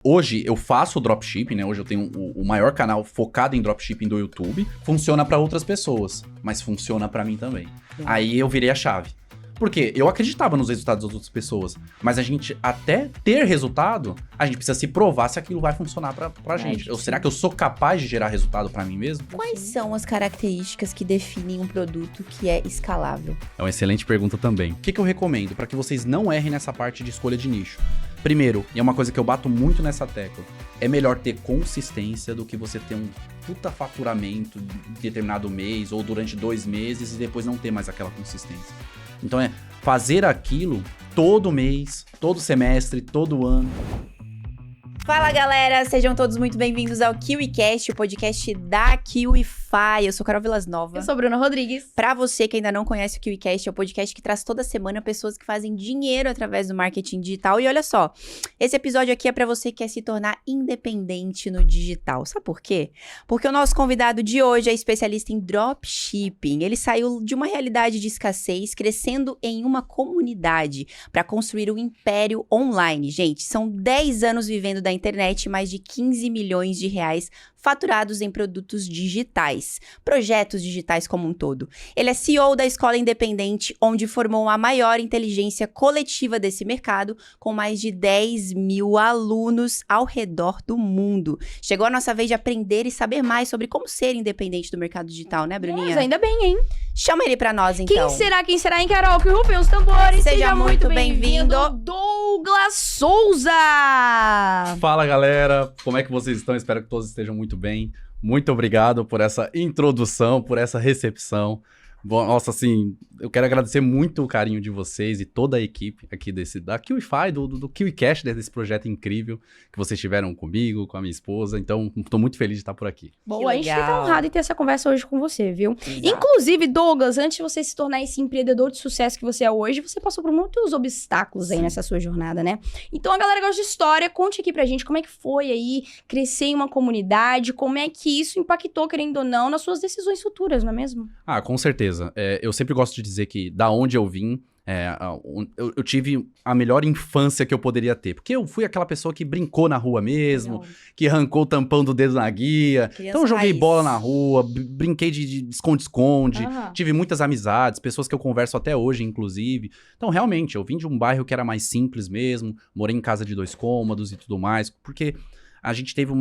Hoje eu faço dropshipping, né? Hoje eu tenho o maior canal focado em dropshipping do YouTube. Funciona para outras pessoas, mas funciona para mim também. Aí eu virei a chave. Porque eu acreditava nos resultados das outras pessoas, mas a gente, até ter resultado, a gente precisa se provar se aquilo vai funcionar pra gente. Será que eu sou capaz de gerar resultado pra mim mesmo? Quais são as características que definem um produto que é escalável? É uma excelente pergunta também. O que eu recomendo para que vocês não errem nessa parte de escolha de nicho? Primeiro, e é uma coisa que eu bato muito nessa tecla, é melhor ter consistência do que você ter um puta faturamento em determinado mês ou durante 2 meses e depois não ter mais aquela consistência. Então é fazer aquilo todo mês, todo semestre, todo ano. Fala galera, sejam todos muito bem-vindos ao KiwiCast, o podcast da KiwiFi. Eu sou Carol Vilas-Nova. Eu sou Bruna Rodrigues. Pra você que ainda não conhece o KiwiCast, é o podcast que traz toda semana pessoas que fazem dinheiro através do marketing digital. E olha só, esse episódio aqui é pra você que quer se tornar independente no digital. Sabe por quê? Porque o nosso convidado de hoje é especialista em dropshipping. Ele saiu de uma realidade de escassez, crescendo em uma comunidade pra construir um império online. Gente, são 10 anos vivendo da internet, mais de 15 milhões de reais faturados em produtos digitais, projetos digitais como um todo. Ele é CEO da Escola Independente, onde formou a maior inteligência coletiva desse mercado, com mais de 10 mil alunos ao redor do mundo. Chegou a nossa vez de aprender e saber mais sobre como ser independente do mercado digital, né, Bruninha? Mas ainda bem, hein? Chama ele pra nós, então. Quem será, hein, Carol? Que rufem os tambores. Seja muito bem-vindo, Douglas Souza! Fala galera, como é que vocês estão? Espero que todos estejam muito bem. Muito obrigado por essa introdução, por essa recepção. Bom, nossa, assim, eu quero agradecer muito o carinho de vocês e toda a equipe aqui da KiwiFi, do KiwiCast, desse projeto incrível que vocês tiveram comigo, com a minha esposa. Então, estou muito feliz de estar por aqui. Bom, a gente tá honrado em ter essa conversa hoje com você, viu? Exato. Inclusive, Douglas, antes de você se tornar esse empreendedor de sucesso que você é hoje, você passou por muitos obstáculos aí nessa sua jornada, né? Então, a galera gosta de história. Conte aqui pra gente como é que foi aí crescer em uma comunidade, como é que isso impactou, querendo ou não, nas suas decisões futuras, não é mesmo? Ah, com certeza. Eu sempre gosto de dizer que da onde eu vim, eu tive a melhor infância que eu poderia ter. Porque eu fui aquela pessoa que brincou na rua mesmo, que arrancou o tampão do dedo na guia. Então eu joguei bola na rua, brinquei de esconde-esconde. Tive muitas amizades, pessoas que eu converso até hoje, inclusive. Então realmente, eu vim de um bairro que era mais simples mesmo, morei em casa de 2 cômodos e tudo mais. Porque a gente teve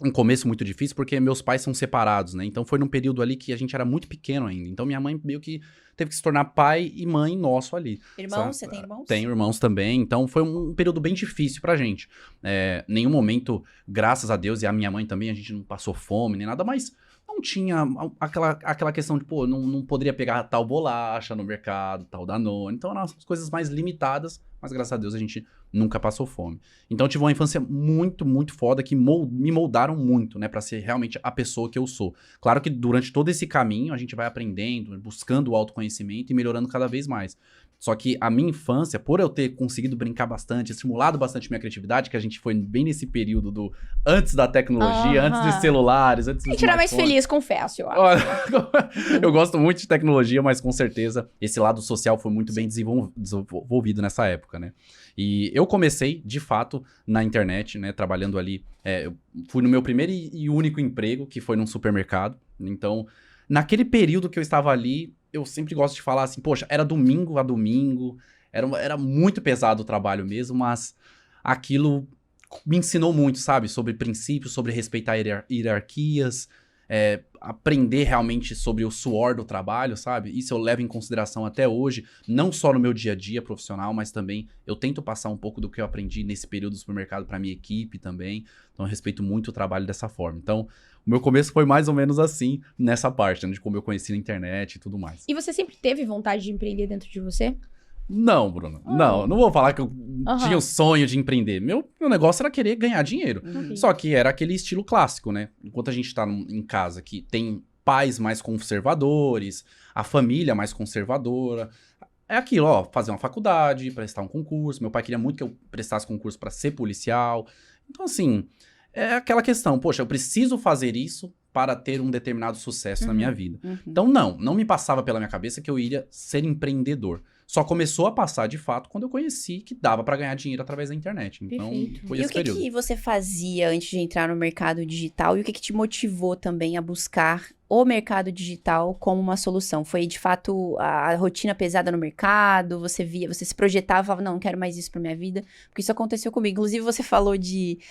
um começo muito difícil, porque meus pais são separados, né? Então foi num período ali que a gente era muito pequeno ainda. Então minha mãe meio que teve que se tornar pai e mãe nosso ali. Irmãos? Você tem irmãos? Tenho irmãos também. Então foi um período bem difícil pra gente. Nenhum momento, graças a Deus, e a minha mãe também, a gente não passou fome nem nada, mas não tinha aquela questão de, pô, não poderia pegar tal bolacha no mercado, tal Danone. Então eram as coisas mais limitadas, mas graças a Deus a gente nunca passou fome. Então eu tive uma infância muito, muito foda que me moldaram muito, né, pra ser realmente a pessoa que eu sou. Claro que durante todo esse caminho a gente vai aprendendo, buscando o autoconhecimento e melhorando cada vez mais. Só que a minha infância, por eu ter conseguido brincar bastante, estimulado bastante minha criatividade, que a gente foi bem nesse período do antes da tecnologia, antes dos celulares, antes dos A gente era mais feliz, confesso, eu acho. Olha, eu gosto muito de tecnologia, mas com certeza esse lado social foi muito bem desenvolvido nessa época, né? E eu comecei, de fato, na internet, né? Trabalhando ali. Eu fui no meu primeiro e único emprego, que foi num supermercado. Então, naquele período que eu estava ali, eu sempre gosto de falar assim, poxa, era domingo a domingo, era muito pesado o trabalho mesmo, mas aquilo me ensinou muito, sabe? Sobre princípios, sobre respeitar hierarquias, aprender realmente sobre o suor do trabalho, sabe? Isso eu levo em consideração até hoje, não só no meu dia a dia profissional, mas também eu tento passar um pouco do que eu aprendi nesse período do supermercado para minha equipe também. Então eu respeito muito o trabalho dessa forma. Então, o meu começo foi mais ou menos assim, nessa parte, né, de como eu conheci na internet e tudo mais. E você sempre teve vontade de empreender dentro de você? Não, Bruno. Não vou falar que eu tinha o sonho de empreender. Meu negócio era querer ganhar dinheiro. Só que era aquele estilo clássico, né? Enquanto a gente tá em casa que tem pais mais conservadores, a família mais conservadora, é aquilo, ó, fazer uma faculdade, prestar um concurso. Meu pai queria muito que eu prestasse concurso para ser policial. Então, assim, é aquela questão, poxa, eu preciso fazer isso para ter um determinado sucesso na minha vida. Então, não me passava pela minha cabeça que eu iria ser empreendedor. Só começou a passar, de fato, quando eu conheci que dava pra ganhar dinheiro através da internet. Então, Perfeito. foi E o esse que, período. que você fazia antes de entrar no mercado digital? E o que te motivou também a buscar o mercado digital como uma solução? Foi, de fato, a rotina pesada no mercado? Você se projetava e falava, não quero mais isso pra minha vida? Porque isso aconteceu comigo. Inclusive, você falou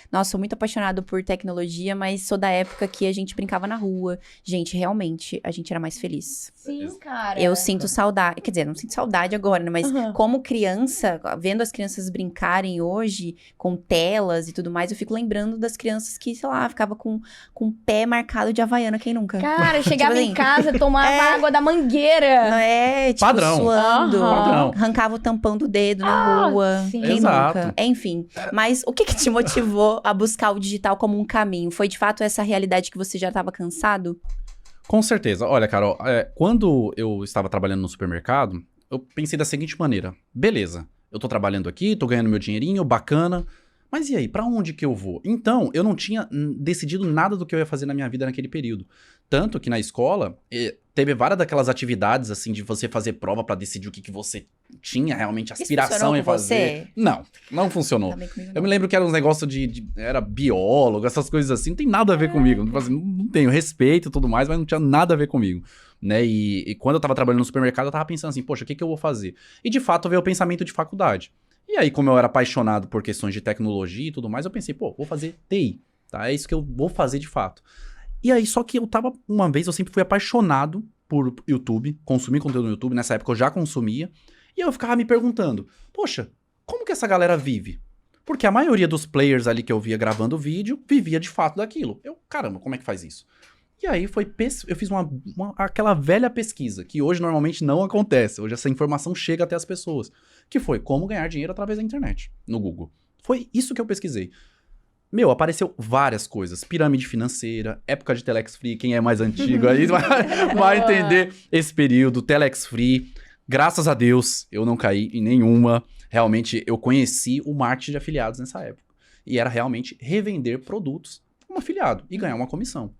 nossa, sou muito apaixonado por tecnologia, mas sou da época que a gente brincava na rua. Gente, realmente, a gente era mais feliz. Sim, cara. Eu sinto saudade, quer dizer, não sinto saudade agora, né? Mas Uhum. como criança, vendo as crianças brincarem hoje com telas e tudo mais, eu fico lembrando das crianças que, sei lá, ficava com o pé marcado de Havaiana, quem nunca? Cara, eu chegava Tipo em assim, casa, tomava água da mangueira. Não é, tipo, Padrão. suando, Padrão. arrancava o tampão do dedo na rua. sim. Quem Exato. nunca? Enfim, mas o que te motivou a buscar o digital como um caminho? Foi, de fato, essa realidade que você já estava cansado? Com certeza. Olha, Carol, quando eu estava trabalhando no supermercado, eu pensei da seguinte maneira. Beleza, eu tô trabalhando aqui, tô ganhando meu dinheirinho, bacana. Mas e aí, pra onde que eu vou? Então, eu não tinha decidido nada do que eu ia fazer na minha vida naquele período. Tanto que na escola, teve várias daquelas atividades, assim, de você fazer prova pra decidir o que você tinha realmente aspiração funcionou em com fazer. você? Não funcionou. Também comigo Eu não. me lembro que era uns negócios era biólogo, essas coisas assim, não tem nada a ver comigo. Tipo assim, não tenho respeito e tudo mais, mas não tinha nada a ver comigo, né? E quando eu tava trabalhando no supermercado, eu tava pensando assim, poxa, o que eu vou fazer? E de fato veio o pensamento de faculdade. E aí, como eu era apaixonado por questões de tecnologia e tudo mais, eu pensei, vou fazer TI, tá? É isso que eu vou fazer de fato. E aí, só que uma vez eu sempre fui apaixonado por YouTube, consumir conteúdo no YouTube, nessa época eu já consumia, e eu ficava me perguntando, poxa, como que essa galera vive? Porque a maioria dos players ali que eu via gravando vídeo, vivia de fato daquilo. Caramba, como é que faz isso? E aí eu fiz aquela velha pesquisa, que hoje normalmente não acontece, hoje essa informação chega até as pessoas, que foi como ganhar dinheiro através da internet, no Google. Foi isso que eu pesquisei. Apareceu várias coisas, pirâmide financeira, época de Telex Free, quem é mais antigo aí vai entender esse período, Telex Free. Graças a Deus, eu não caí em nenhuma. Realmente, eu conheci o marketing de afiliados nessa época. E era realmente revender produtos como afiliado e ganhar uma comissão.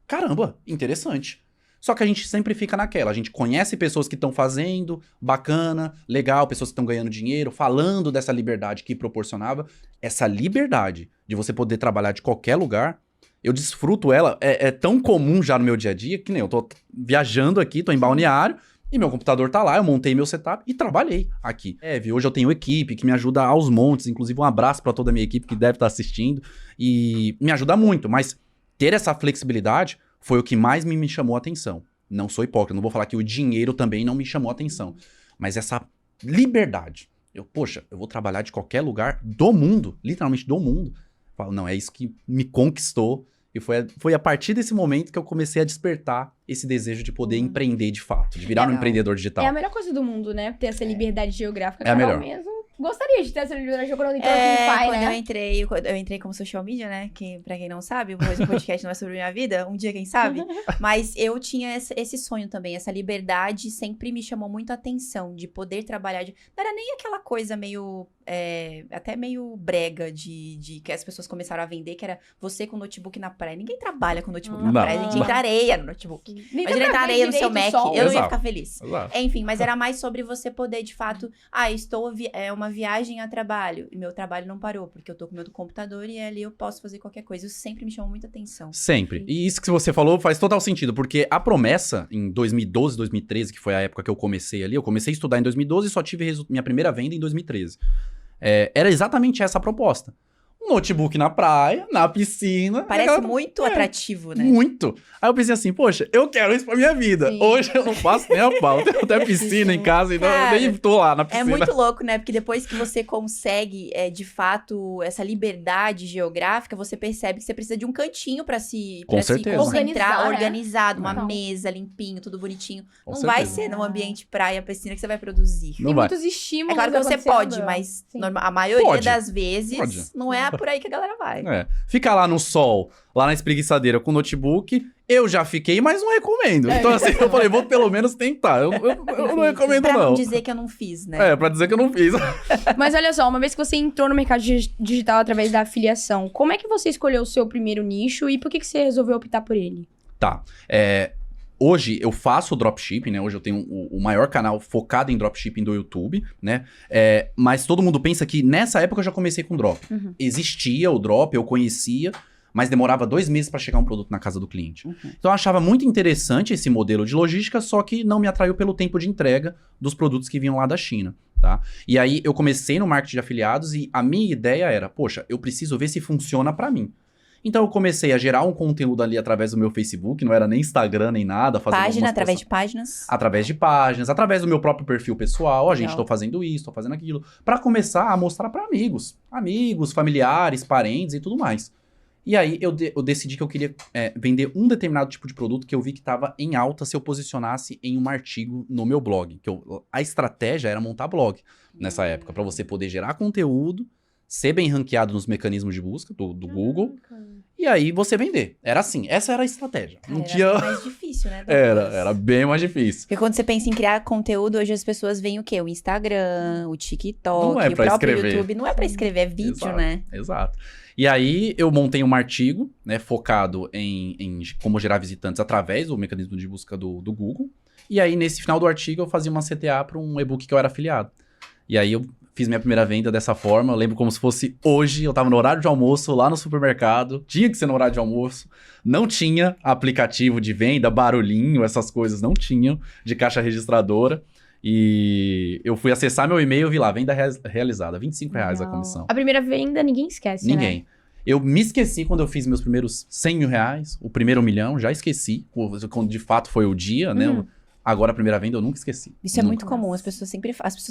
Caramba, interessante. Só que a gente sempre fica naquela. A gente conhece pessoas que estão fazendo, bacana, legal, pessoas que estão ganhando dinheiro, falando dessa liberdade que proporcionava. Essa liberdade de você poder trabalhar de qualquer lugar, eu desfruto ela. É tão comum já no meu dia a dia, que nem eu tô viajando aqui, tô em Balneário, e meu computador tá lá, eu montei meu setup e trabalhei aqui. Hoje eu tenho equipe que me ajuda aos montes, inclusive um abraço para toda a minha equipe que deve estar assistindo, e me ajuda muito, mas ter essa flexibilidade foi o que mais me chamou a atenção. Não sou hipócrita, não vou falar que o dinheiro também não me chamou a atenção. Mas essa liberdade. Eu vou trabalhar de qualquer lugar do mundo, literalmente do mundo. Falo, não, é isso que me conquistou. E foi a partir desse momento que eu comecei a despertar esse desejo de poder empreender de fato, de virar um empreendedor digital. É a melhor coisa do mundo, né? Ter essa liberdade geográfica. É a melhor. Mesmo. Gostaria de ter essa liberdade geográfica quando entrou com o pai, Quando eu entrei como social media, né? Que, pra quem não sabe, o podcast não é sobre minha vida, um dia, quem sabe? Mas eu tinha esse sonho também, essa liberdade sempre me chamou muito a atenção, de poder trabalhar. Não era nem aquela coisa meio, até meio brega de que as pessoas começaram a vender, que era você com notebook na praia. Ninguém trabalha com notebook na praia, a gente entra areia no notebook. Imagina entrar areia no seu Mac, eu não ia ficar feliz. Exato. Enfim, mas era mais sobre você poder, de fato, uma viagem a trabalho, e meu trabalho não parou, porque eu tô com o meu computador e ali eu posso fazer qualquer coisa. Isso sempre me chamou muita atenção. Sempre. E isso que você falou faz total sentido, porque a promessa em 2012, 2013, que foi a época que eu comecei ali, eu comecei a estudar em 2012 e só tive minha primeira venda em 2013. Era exatamente essa a proposta. Um notebook na praia, na piscina. Parece muito atrativo, né? Muito. Aí eu pensei assim, poxa, eu quero isso pra minha vida. Sim. Hoje eu não faço nem a pau. Tenho até piscina em casa, então Cara, eu nem tô lá na piscina. É muito louco, né? Porque depois que você consegue, de fato, essa liberdade geográfica, você percebe que você precisa de um cantinho pra se certeza. concentrar, Organizar, né? organizado, uma Não. mesa limpinho, tudo bonitinho. Com não certeza. vai ser no ambiente praia, piscina que você vai produzir. Não E vai. muitos estímulos. É claro que você acontecendo. pode, mas Sim. a maioria Pode. das vezes Pode. não é por aí que a galera vai. Ficar lá no sol, lá na espreguiçadeira com notebook, eu já fiquei, mas não recomendo. Então assim, eu falei, vou pelo menos tentar. Eu não recomendo Pra não não. dizer que eu não fiz, né? Pra dizer que eu não fiz. Mas olha só, uma vez que você entrou no mercado digital através da afiliação, como é que você escolheu o seu primeiro nicho e por que você resolveu optar por ele? Tá. Hoje eu faço dropshipping, né? Hoje eu tenho o maior canal focado em dropshipping do YouTube, né? Mas todo mundo pensa que nessa época eu já comecei com drop. Existia o drop, eu conhecia, mas demorava 2 meses para chegar um produto na casa do cliente. Então eu achava muito interessante esse modelo de logística, só que não me atraiu pelo tempo de entrega dos produtos que vinham lá da China, tá? E aí eu comecei no marketing de afiliados e a minha ideia era, poxa, eu preciso ver se funciona para mim. Então eu comecei a gerar um conteúdo ali através do meu Facebook, não era nem Instagram nem nada. Através de páginas? Através de páginas, através do meu próprio perfil pessoal. Ó, gente, tô fazendo isso, tô fazendo aquilo. Pra começar a mostrar pra amigos, familiares, parentes e tudo mais. E aí eu decidi que eu queria vender um determinado tipo de produto que eu vi que estava em alta se eu posicionasse em um artigo no meu blog. A estratégia era montar blog nessa época, para você poder gerar conteúdo, ser bem ranqueado nos mecanismos de busca do Google, e aí você vender. Era assim, essa era a estratégia. Cara, era bem mais difícil, né? Era bem mais difícil. Porque quando você pensa em criar conteúdo, hoje as pessoas veem o quê? O Instagram, o TikTok, não é o próprio escrever. YouTube. Não é pra escrever, é vídeo, Exato, né? Exato. E aí eu montei um artigo, né, focado em como gerar visitantes através do mecanismo de busca do Google. E aí nesse final do artigo eu fazia uma CTA para um e-book que eu era afiliado. E aí eu fiz minha primeira venda dessa forma, eu lembro como se fosse hoje, eu tava no horário de almoço lá no supermercado, tinha que ser no horário de almoço, não tinha aplicativo de venda, barulhinho, essas coisas não tinham, de caixa registradora. E eu fui acessar meu e-mail e vi lá, venda realizada, R$25 a comissão. A primeira venda ninguém esquece, Ninguém. Né? Eu me esqueci quando eu fiz meus primeiros R$100 mil, o primeiro 1 milhão, já esqueci, quando de fato foi o dia, né? Agora a primeira venda eu nunca esqueci. Isso é muito comum, as pessoas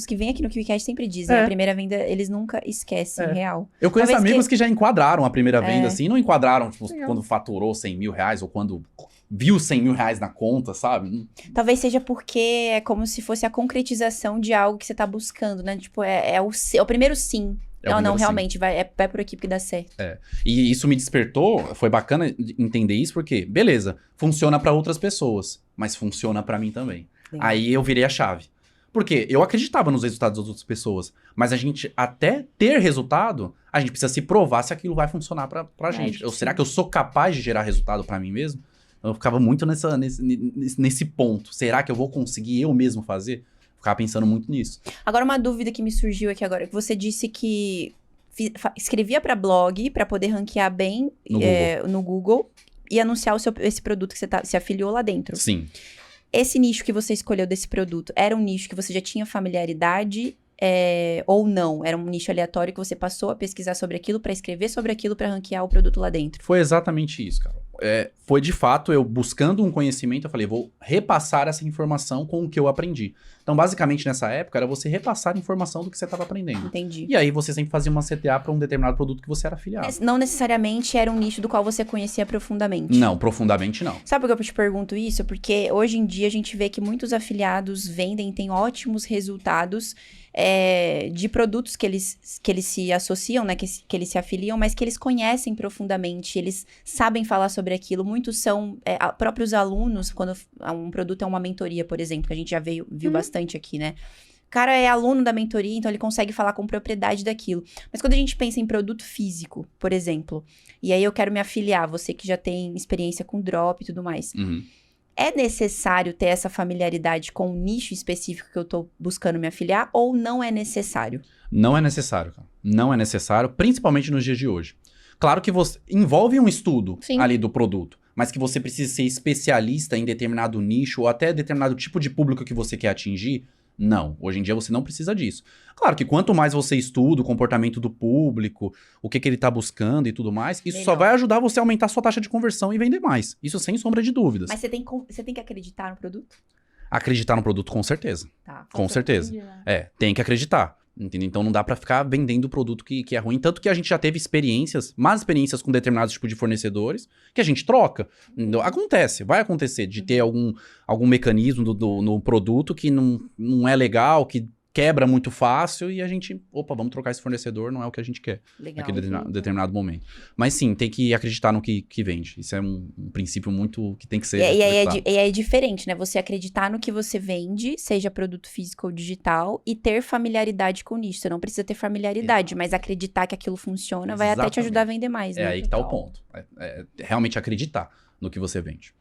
que vêm aqui no KiwiCast sempre dizem, a primeira venda eles nunca esquecem, real. Eu conheço amigos que já enquadraram a primeira venda, assim, não enquadraram, tipo, quando faturou R$100 mil ou quando viu R$100 mil na conta, sabe? Talvez seja porque é como se fosse a concretização de algo que você tá buscando, né? Tipo, é o primeiro sim. Realmente, vai por aqui porque dá certo. E isso me despertou, foi bacana entender isso, porque, beleza, funciona pra outras pessoas, mas funciona pra mim também. Aí eu virei a chave. Porque eu acreditava nos resultados das outras pessoas, mas a gente, até ter resultado, a gente precisa se provar se aquilo vai funcionar pra gente. Será que eu sou capaz de gerar resultado pra mim mesmo? Eu ficava muito nesse ponto. Será que eu vou conseguir eu mesmo fazer? Ficava pensando muito nisso. Agora, uma dúvida que me surgiu aqui agora. Você disse que escrevia para blog para poder ranquear bem no Google e anunciar esse produto que você se afiliou lá dentro. Sim. Esse nicho que você escolheu desse produto, era um nicho que você já tinha familiaridade ou não? Era um nicho aleatório que você passou a pesquisar sobre aquilo para escrever sobre aquilo para ranquear o produto lá dentro? Foi exatamente isso, cara. Foi de fato eu buscando um conhecimento, eu falei, vou repassar essa informação com o que eu aprendi. Então, basicamente, nessa época, era você repassar a informação do que você estava aprendendo. Entendi. E aí, você sempre fazia uma CTA para um determinado produto que você era afiliado. Não necessariamente era um nicho do qual você conhecia profundamente. Não, profundamente não. Sabe por que eu te pergunto isso? Porque hoje em dia a gente vê que muitos afiliados vendem, têm ótimos resultados de produtos que eles se associam, né? Que eles se afiliam, mas que eles conhecem profundamente, eles sabem falar sobre aquilo. Muitos são próprios alunos, quando um produto é uma mentoria, por exemplo, que a gente já viu bastante aqui, né? O cara é aluno da mentoria, então ele consegue falar com propriedade daquilo. Mas quando a gente pensa em produto físico, por exemplo, e aí eu quero me afiliar, você que já tem experiência com drop e tudo mais, é necessário ter essa familiaridade com o nicho específico que eu tô buscando me afiliar ou não é necessário? Não é necessário, cara. Não é necessário, principalmente nos dias de hoje. Claro que envolve um estudo ali do produto, mas que você precisa ser especialista em determinado nicho ou até determinado tipo de público que você quer atingir. Não, hoje em dia você não precisa disso. Claro que quanto mais você estuda o comportamento do público, o que ele está buscando e tudo mais, isso só vai ajudar você a aumentar a sua taxa de conversão e vender mais. Isso sem sombra de dúvidas. Mas você tem que acreditar no produto? Acreditar no produto, com certeza. Tá. Com certeza. Tem que acreditar. Entendeu? Então não dá pra ficar vendendo o produto que é ruim. Tanto que a gente já teve más experiências com determinados tipos de fornecedores que a gente troca. Então, vai acontecer de ter algum mecanismo no produto que não é legal, que quebra muito fácil e a gente, vamos trocar esse fornecedor, não é o que a gente quer naquele determinado momento. Mas sim, tem que acreditar no que vende. Isso é um princípio muito que tem que ser. E aí é diferente, né? Você acreditar no que você vende, seja produto físico ou digital, e ter familiaridade com o nicho. Você não precisa ter familiaridade, mas acreditar que aquilo funciona vai até te ajudar a vender mais, né? É aí que tá o ponto. Realmente acreditar no que você vende.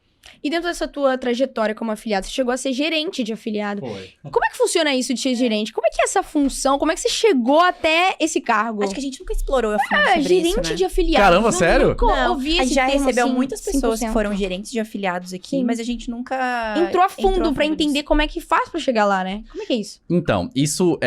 E dentro dessa tua trajetória como afiliado, você chegou a ser gerente de afiliado. Foi. Como é que funciona isso de ser gerente? Como é que é essa função? Como é que você chegou até esse cargo? Acho que a gente nunca explorou a fundo sobre gerente isso, né? de afiliado. Caramba, sério? Nunca Não, ouvi a esse gente já termo, recebeu assim, muitas pessoas que 100%. foram gerentes de afiliados aqui, Sim. mas a gente nunca Entrou a fundo pra nisso. entender como é que faz pra chegar lá, né? Como é que é isso? Então, isso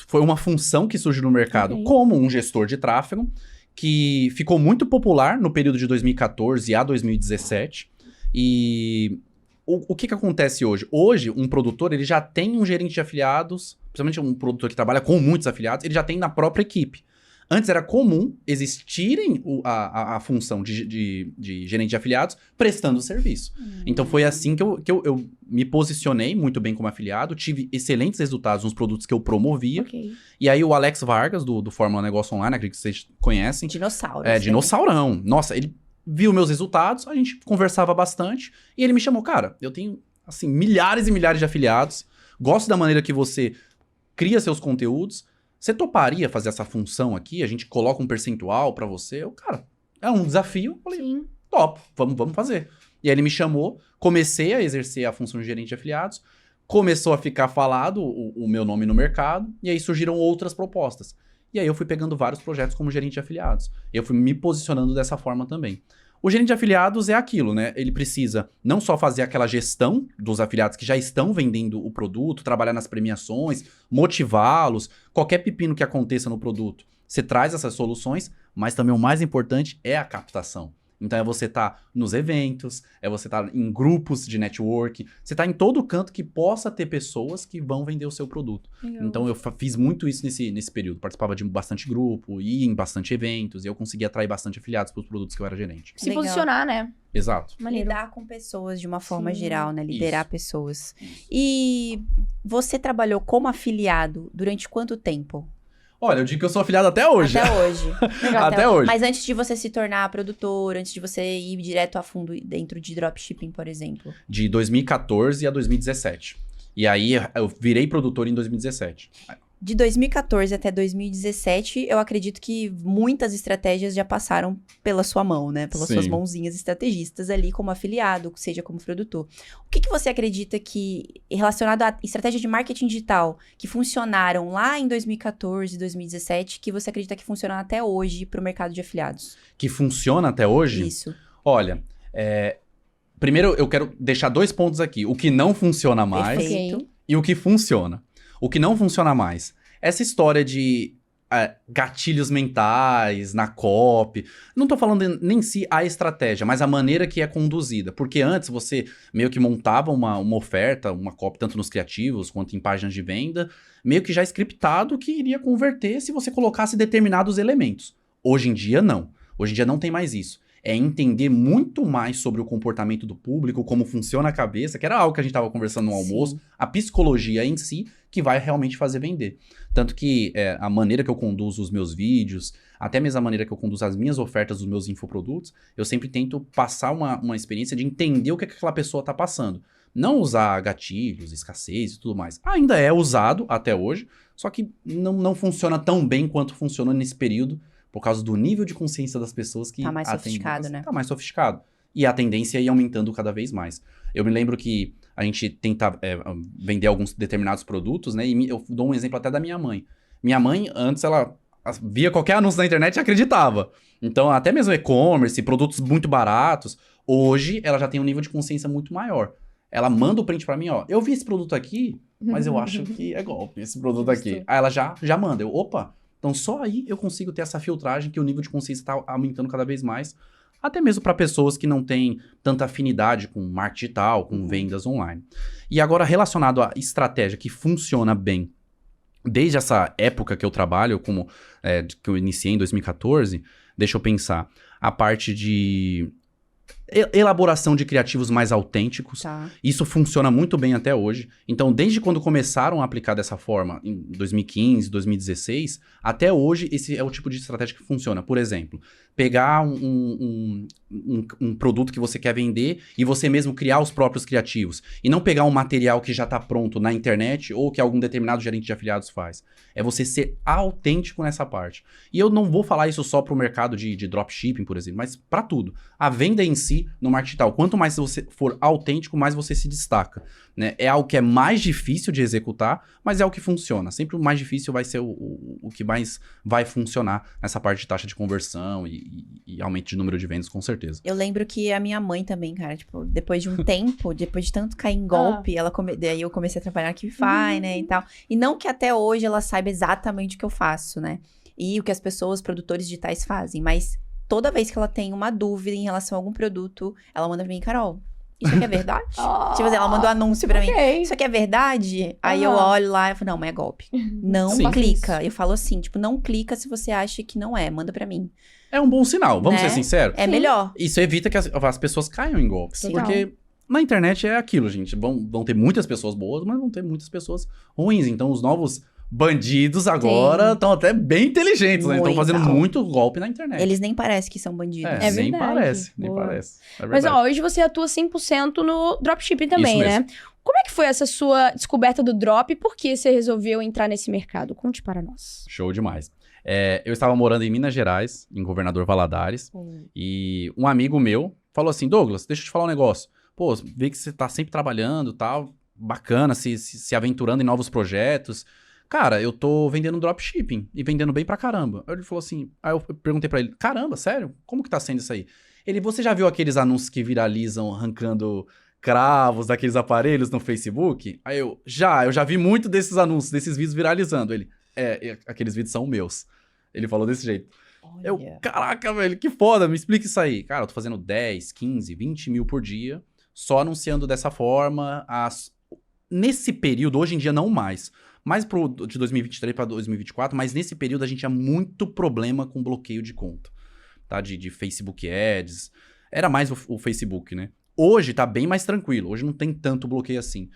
foi uma função que surgiu no mercado Ok. como um gestor de tráfego, que ficou muito popular no período de 2014 a 2017. E o que acontece hoje? Hoje, um produtor ele já tem um gerente de afiliados, principalmente um produtor que trabalha com muitos afiliados, ele já tem na própria equipe. Antes era comum existirem a função de gerente de afiliados prestando serviço. Então foi assim que eu me posicionei muito bem como afiliado, tive excelentes resultados nos produtos que eu promovia. Ok. E aí o Alex Vargas, do Fórmula Negócio Online, acredito que vocês conhecem. Dinossauro. Dinossaurão. Nossa, ele viu meus resultados, a gente conversava bastante e ele me chamou, cara, eu tenho, assim, milhares e milhares de afiliados, gosto da maneira que você cria seus conteúdos, você toparia fazer essa função aqui? A gente coloca um percentual pra você? Cara, é um desafio. Eu falei, Sim. top, vamos fazer. E aí ele me chamou, comecei a exercer a função de gerente de afiliados, começou a ficar falado o meu nome no mercado, e aí surgiram outras propostas. E aí eu fui pegando vários projetos como gerente de afiliados. Eu fui me posicionando dessa forma também. O gerente de afiliados é aquilo, né? Ele precisa não só fazer aquela gestão dos afiliados que já estão vendendo o produto, trabalhar nas premiações, motivá-los, qualquer pepino que aconteça no produto. Você traz essas soluções, mas também o mais importante é a captação. Então é você estar nos eventos, é você estar em grupos de network, você estar em todo canto que possa ter pessoas que vão vender o seu produto. Legal. Então eu fiz muito isso nesse período. Participava de bastante grupo, ia em bastante eventos, e eu conseguia atrair bastante afiliados para os produtos que eu era gerente. Se Legal. posicionar, né? Exato. Maneiro. Lidar com pessoas de uma forma Sim. geral, né? Liderar Isso. pessoas. E você trabalhou como afiliado durante quanto tempo? Olha, eu digo que eu sou afiliado até hoje. Até hoje. Legal. Até hoje. Mas antes de você se tornar produtor, antes de você ir direto a fundo dentro de dropshipping, por exemplo. De 2014 a 2017. E aí eu virei produtor em 2017. De 2014 até 2017, eu acredito que muitas estratégias já passaram pela sua mão, né? Pelas suas Sim. mãozinhas estrategistas ali como afiliado, seja como produtor. O que você acredita que, relacionado à estratégia de marketing digital, que funcionaram lá em 2014, 2017, que você acredita que funcionam até hoje para o mercado de afiliados? Que funciona até hoje? Isso. Olha, primeiro eu quero deixar 2 pontos aqui. O que não funciona mais Perfeito. Ok. e o que funciona. O que não funciona mais. Essa história de gatilhos mentais na copy. Não tô falando nem em si a estratégia, mas a maneira que é conduzida. Porque antes você meio que montava uma oferta, uma copy, tanto nos criativos quanto em páginas de venda, meio que já scriptado que iria converter se você colocasse determinados elementos. Hoje em dia, não. Hoje em dia não tem mais isso. É entender muito mais sobre o comportamento do público, como funciona a cabeça, que era algo que a gente estava conversando no almoço, a psicologia em si, que vai realmente fazer vender. Tanto que a maneira que eu conduzo os meus vídeos, até mesmo a maneira que eu conduzo as minhas ofertas dos meus infoprodutos, eu sempre tento passar uma experiência de entender o que aquela pessoa está passando. Não usar gatilhos, escassez e tudo mais. Ainda é usado até hoje, só que não funciona tão bem quanto funcionou nesse período, por causa do nível de consciência das pessoas que Tá mais atendem. sofisticado, né? Tá mais sofisticado. E a tendência é ir aumentando cada vez mais. Eu me lembro que a gente tenta vender alguns determinados produtos, né? E eu dou um exemplo até da minha mãe. Minha mãe, antes, ela via qualquer anúncio na internet e acreditava. Então, até mesmo e-commerce, produtos muito baratos, hoje ela já tem um nível de consciência muito maior. Ela manda o print pra mim, ó. Eu vi esse produto aqui, mas eu acho que é golpe, esse produto aqui. Aí ela já manda. Opa! Então, só aí eu consigo ter essa filtragem que o nível de consciência está aumentando cada vez mais, até mesmo para pessoas que não têm tanta afinidade com marketing digital, com vendas online. E agora, relacionado à estratégia que funciona bem, desde essa época que eu trabalho, que eu iniciei em 2014, deixa eu pensar, a parte de elaboração de criativos mais autênticos. Tá. Isso funciona muito bem até hoje. Então, desde quando começaram a aplicar dessa forma, em 2015, 2016, até hoje, esse é o tipo de estratégia que funciona. Por exemplo, pegar um produto que você quer vender e você mesmo criar os próprios criativos. E não pegar um material que já está pronto na internet ou que algum determinado gerente de afiliados faz. É você ser autêntico nessa parte. E eu não vou falar isso só para o mercado de dropshipping, por exemplo, mas para tudo. A venda em si, no marketing digital, quanto mais você for autêntico, mais você se destaca. Né? É algo que é mais difícil de executar, mas é o que funciona. Sempre o mais difícil vai ser o que mais vai funcionar nessa parte de taxa de conversão e aumento de número de vendas, com certeza. Eu lembro que a minha mãe também, cara, tipo, depois de um tempo, depois de tanto cair em golpe, daí eu comecei a trabalhar na Kivify, né, e tal. E não que até hoje ela saiba exatamente o que eu faço, né? E o que as pessoas, produtores digitais fazem, mas toda vez que ela tem uma dúvida em relação a algum produto, ela manda pra mim, Carol, isso aqui é verdade? Tipo assim, ela mandou um anúncio pra mim. Isso aqui é verdade? Aí eu olho lá e falo, não, mas é golpe. Não clica. Eu falo assim, tipo, não clica se você acha que não é. Manda pra mim. É um bom sinal, vamos ser sinceros. É melhor. Isso evita que as pessoas caiam em golpes. Sim. Porque na internet é aquilo, gente. Vão ter muitas pessoas boas, mas vão ter muitas pessoas ruins. Então, os novos bandidos agora estão até bem inteligentes, né? Estão fazendo muito golpe na internet. Eles nem parecem que são bandidos. É verdade. Nem parece, nem parece. É mas, ó, hoje você atua 100% no dropshipping também, né? Como é que foi essa sua descoberta do drop e por que você resolveu entrar nesse mercado? Conte para nós. Show demais. Eu estava morando em Minas Gerais, em Governador Valadares, e um amigo meu falou assim, Douglas, deixa eu te falar um negócio. Pô, vê que você tá sempre trabalhando e tal, bacana, se aventurando em novos projetos. Cara, eu tô vendendo dropshipping e vendendo bem pra caramba. Aí ele falou assim, aí eu perguntei pra ele, caramba, sério? Como que tá sendo isso aí? Você já viu aqueles anúncios que viralizam arrancando cravos daqueles aparelhos no Facebook? Aí eu já vi muito desses anúncios, desses vídeos viralizando. Ele, aqueles vídeos são meus. Ele falou desse jeito. Olha. Caraca, velho, que foda, me explica isso aí. Cara, eu tô fazendo 10, 15, 20 mil por dia, só anunciando dessa forma. Nesse período, hoje em dia não mais, de 2023 para 2024, mas nesse período a gente tinha muito problema com bloqueio de conta, tá? De Facebook Ads. Era mais o Facebook, né? Hoje tá bem mais tranquilo, hoje não tem tanto bloqueio assim.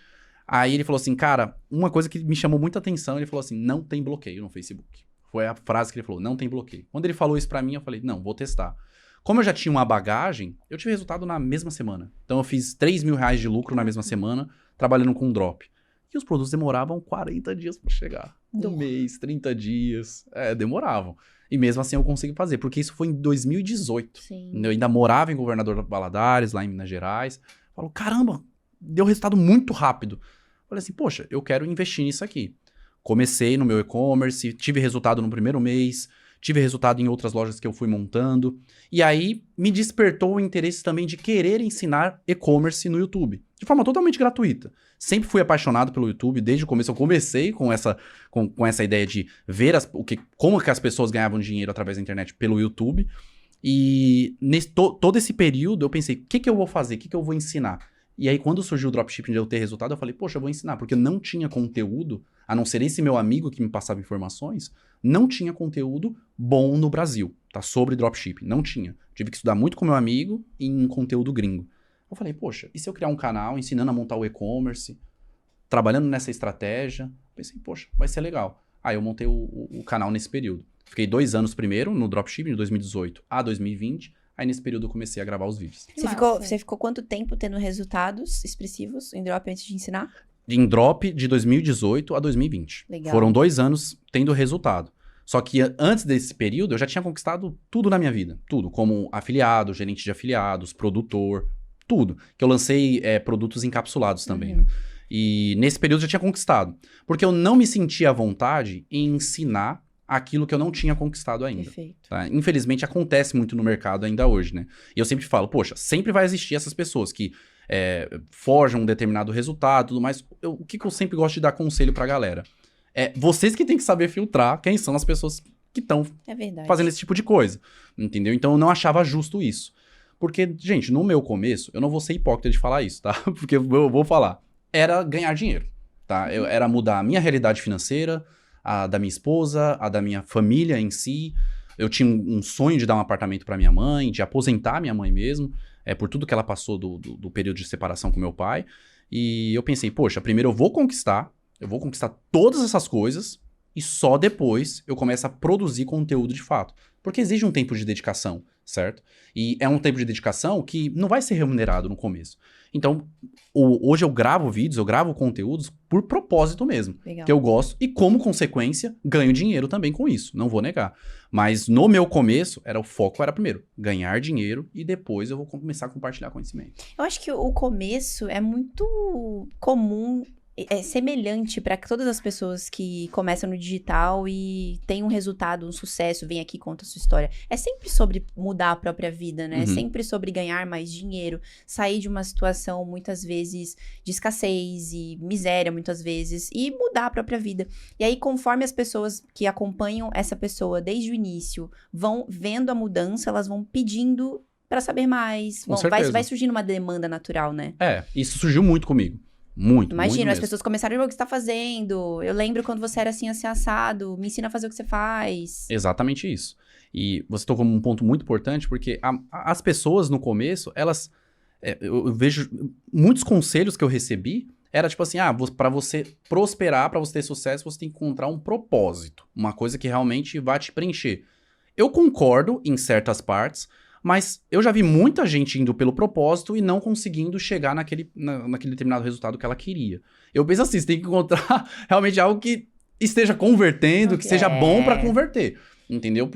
Aí ele falou assim, cara, uma coisa que me chamou muita atenção, ele falou assim, não tem bloqueio no Facebook. Foi a frase que ele falou, não tem bloqueio. Quando ele falou isso pra mim, eu falei, não, vou testar. Como eu já tinha uma bagagem, eu tive resultado na mesma semana. Então eu fiz 3 mil reais de lucro na mesma semana, trabalhando com drop. E os produtos demoravam 40 dias pra chegar. Um mês, 30 dias. Demoravam. E mesmo assim eu consegui fazer, porque isso foi em 2018. Sim. Eu ainda morava em Governador Valadares, lá em Minas Gerais. Falei, caramba, deu resultado muito rápido. Falei assim, poxa, eu quero investir nisso aqui. Comecei no meu e-commerce, tive resultado no primeiro mês, tive resultado em outras lojas que eu fui montando. E aí me despertou o interesse também de querer ensinar e-commerce no YouTube, de forma totalmente gratuita. Sempre fui apaixonado pelo YouTube, desde o começo eu comecei com essa ideia de ver como que as pessoas ganhavam dinheiro através da internet pelo YouTube. E todo esse período eu pensei, o que eu vou fazer, o que eu vou ensinar? E aí, quando surgiu o dropshipping de eu ter resultado, eu falei, poxa, eu vou ensinar, porque não tinha conteúdo, a não ser esse meu amigo que me passava informações, não tinha conteúdo bom no Brasil, tá? Sobre dropshipping, não tinha. Tive que estudar muito com meu amigo em conteúdo gringo. Eu falei, poxa, e se eu criar um canal ensinando a montar o e-commerce, trabalhando nessa estratégia? Pensei, poxa, vai ser legal. Aí eu montei o canal nesse período. Fiquei 2 anos primeiro no dropshipping, de 2018 a 2020, aí nesse período eu comecei a gravar os vídeos. Você ficou quanto tempo tendo resultados expressivos em drop antes de ensinar? Em drop de 2018 a 2020. Legal. Foram 2 anos tendo resultado. Só que antes desse período eu já tinha conquistado tudo na minha vida. Tudo, como afiliado, gerente de afiliados, produtor, tudo. Que eu lancei produtos encapsulados também, né? E nesse período eu já tinha conquistado. Porque eu não me sentia à vontade em ensinar aquilo que eu não tinha conquistado ainda. Perfeito. Tá? Infelizmente, acontece muito no mercado ainda hoje, né? E eu sempre falo, poxa, sempre vai existir essas pessoas que forjam um determinado resultado e tudo mais. O que eu sempre gosto de dar conselho pra galera? Vocês que têm que saber filtrar quem são as pessoas que estão fazendo esse tipo de coisa, entendeu? Então, eu não achava justo isso. Porque, gente, no meu começo, eu não vou ser hipócrita de falar isso, tá? Porque eu vou falar. Era ganhar dinheiro, tá? Era mudar a minha realidade financeira, a da minha esposa, a da minha família em si. Eu tinha um sonho de dar um apartamento para minha mãe, de aposentar minha mãe mesmo, por tudo que ela passou do período de separação com meu pai. E eu pensei, poxa, primeiro eu vou conquistar todas essas coisas e só depois eu começo a produzir conteúdo de fato. Porque exige um tempo de dedicação, certo? E é um tempo de dedicação que não vai ser remunerado no começo. Então, hoje eu gravo vídeos, eu gravo conteúdos por propósito mesmo. Legal. Que eu gosto e, como consequência, ganho dinheiro também com isso. Não vou negar. Mas no meu começo, o foco era primeiro ganhar dinheiro e depois eu vou começar a compartilhar conhecimento. Eu acho que o começo é muito comum, é semelhante para todas as pessoas que começam no digital e tem um resultado, um sucesso, vem aqui e conta a sua história. É sempre sobre mudar a própria vida, né? É sempre sobre ganhar mais dinheiro, sair de uma situação, muitas vezes, de escassez e miséria, muitas vezes, e mudar a própria vida. E aí, conforme as pessoas que acompanham essa pessoa desde o início vão vendo a mudança, elas vão pedindo para saber mais. Com certeza. Vai surgindo uma demanda natural, né? Isso surgiu muito comigo. Muito, Imagina, muito as mesmo. pessoas começaram a ver o que você tá fazendo. Eu lembro quando você era assim assado. Me ensina a fazer o que você faz. Exatamente isso. E você tocou um ponto muito importante, porque as pessoas no começo, elas... eu vejo muitos conselhos que eu recebi, era tipo assim, para você prosperar, para você ter sucesso, você tem que encontrar um propósito. Uma coisa que realmente vai te preencher. Eu concordo em certas partes, mas eu já vi muita gente indo pelo propósito e não conseguindo chegar naquele determinado resultado que ela queria. Eu penso assim, você tem que encontrar realmente algo que esteja convertendo, que seja bom pra converter. Entendeu?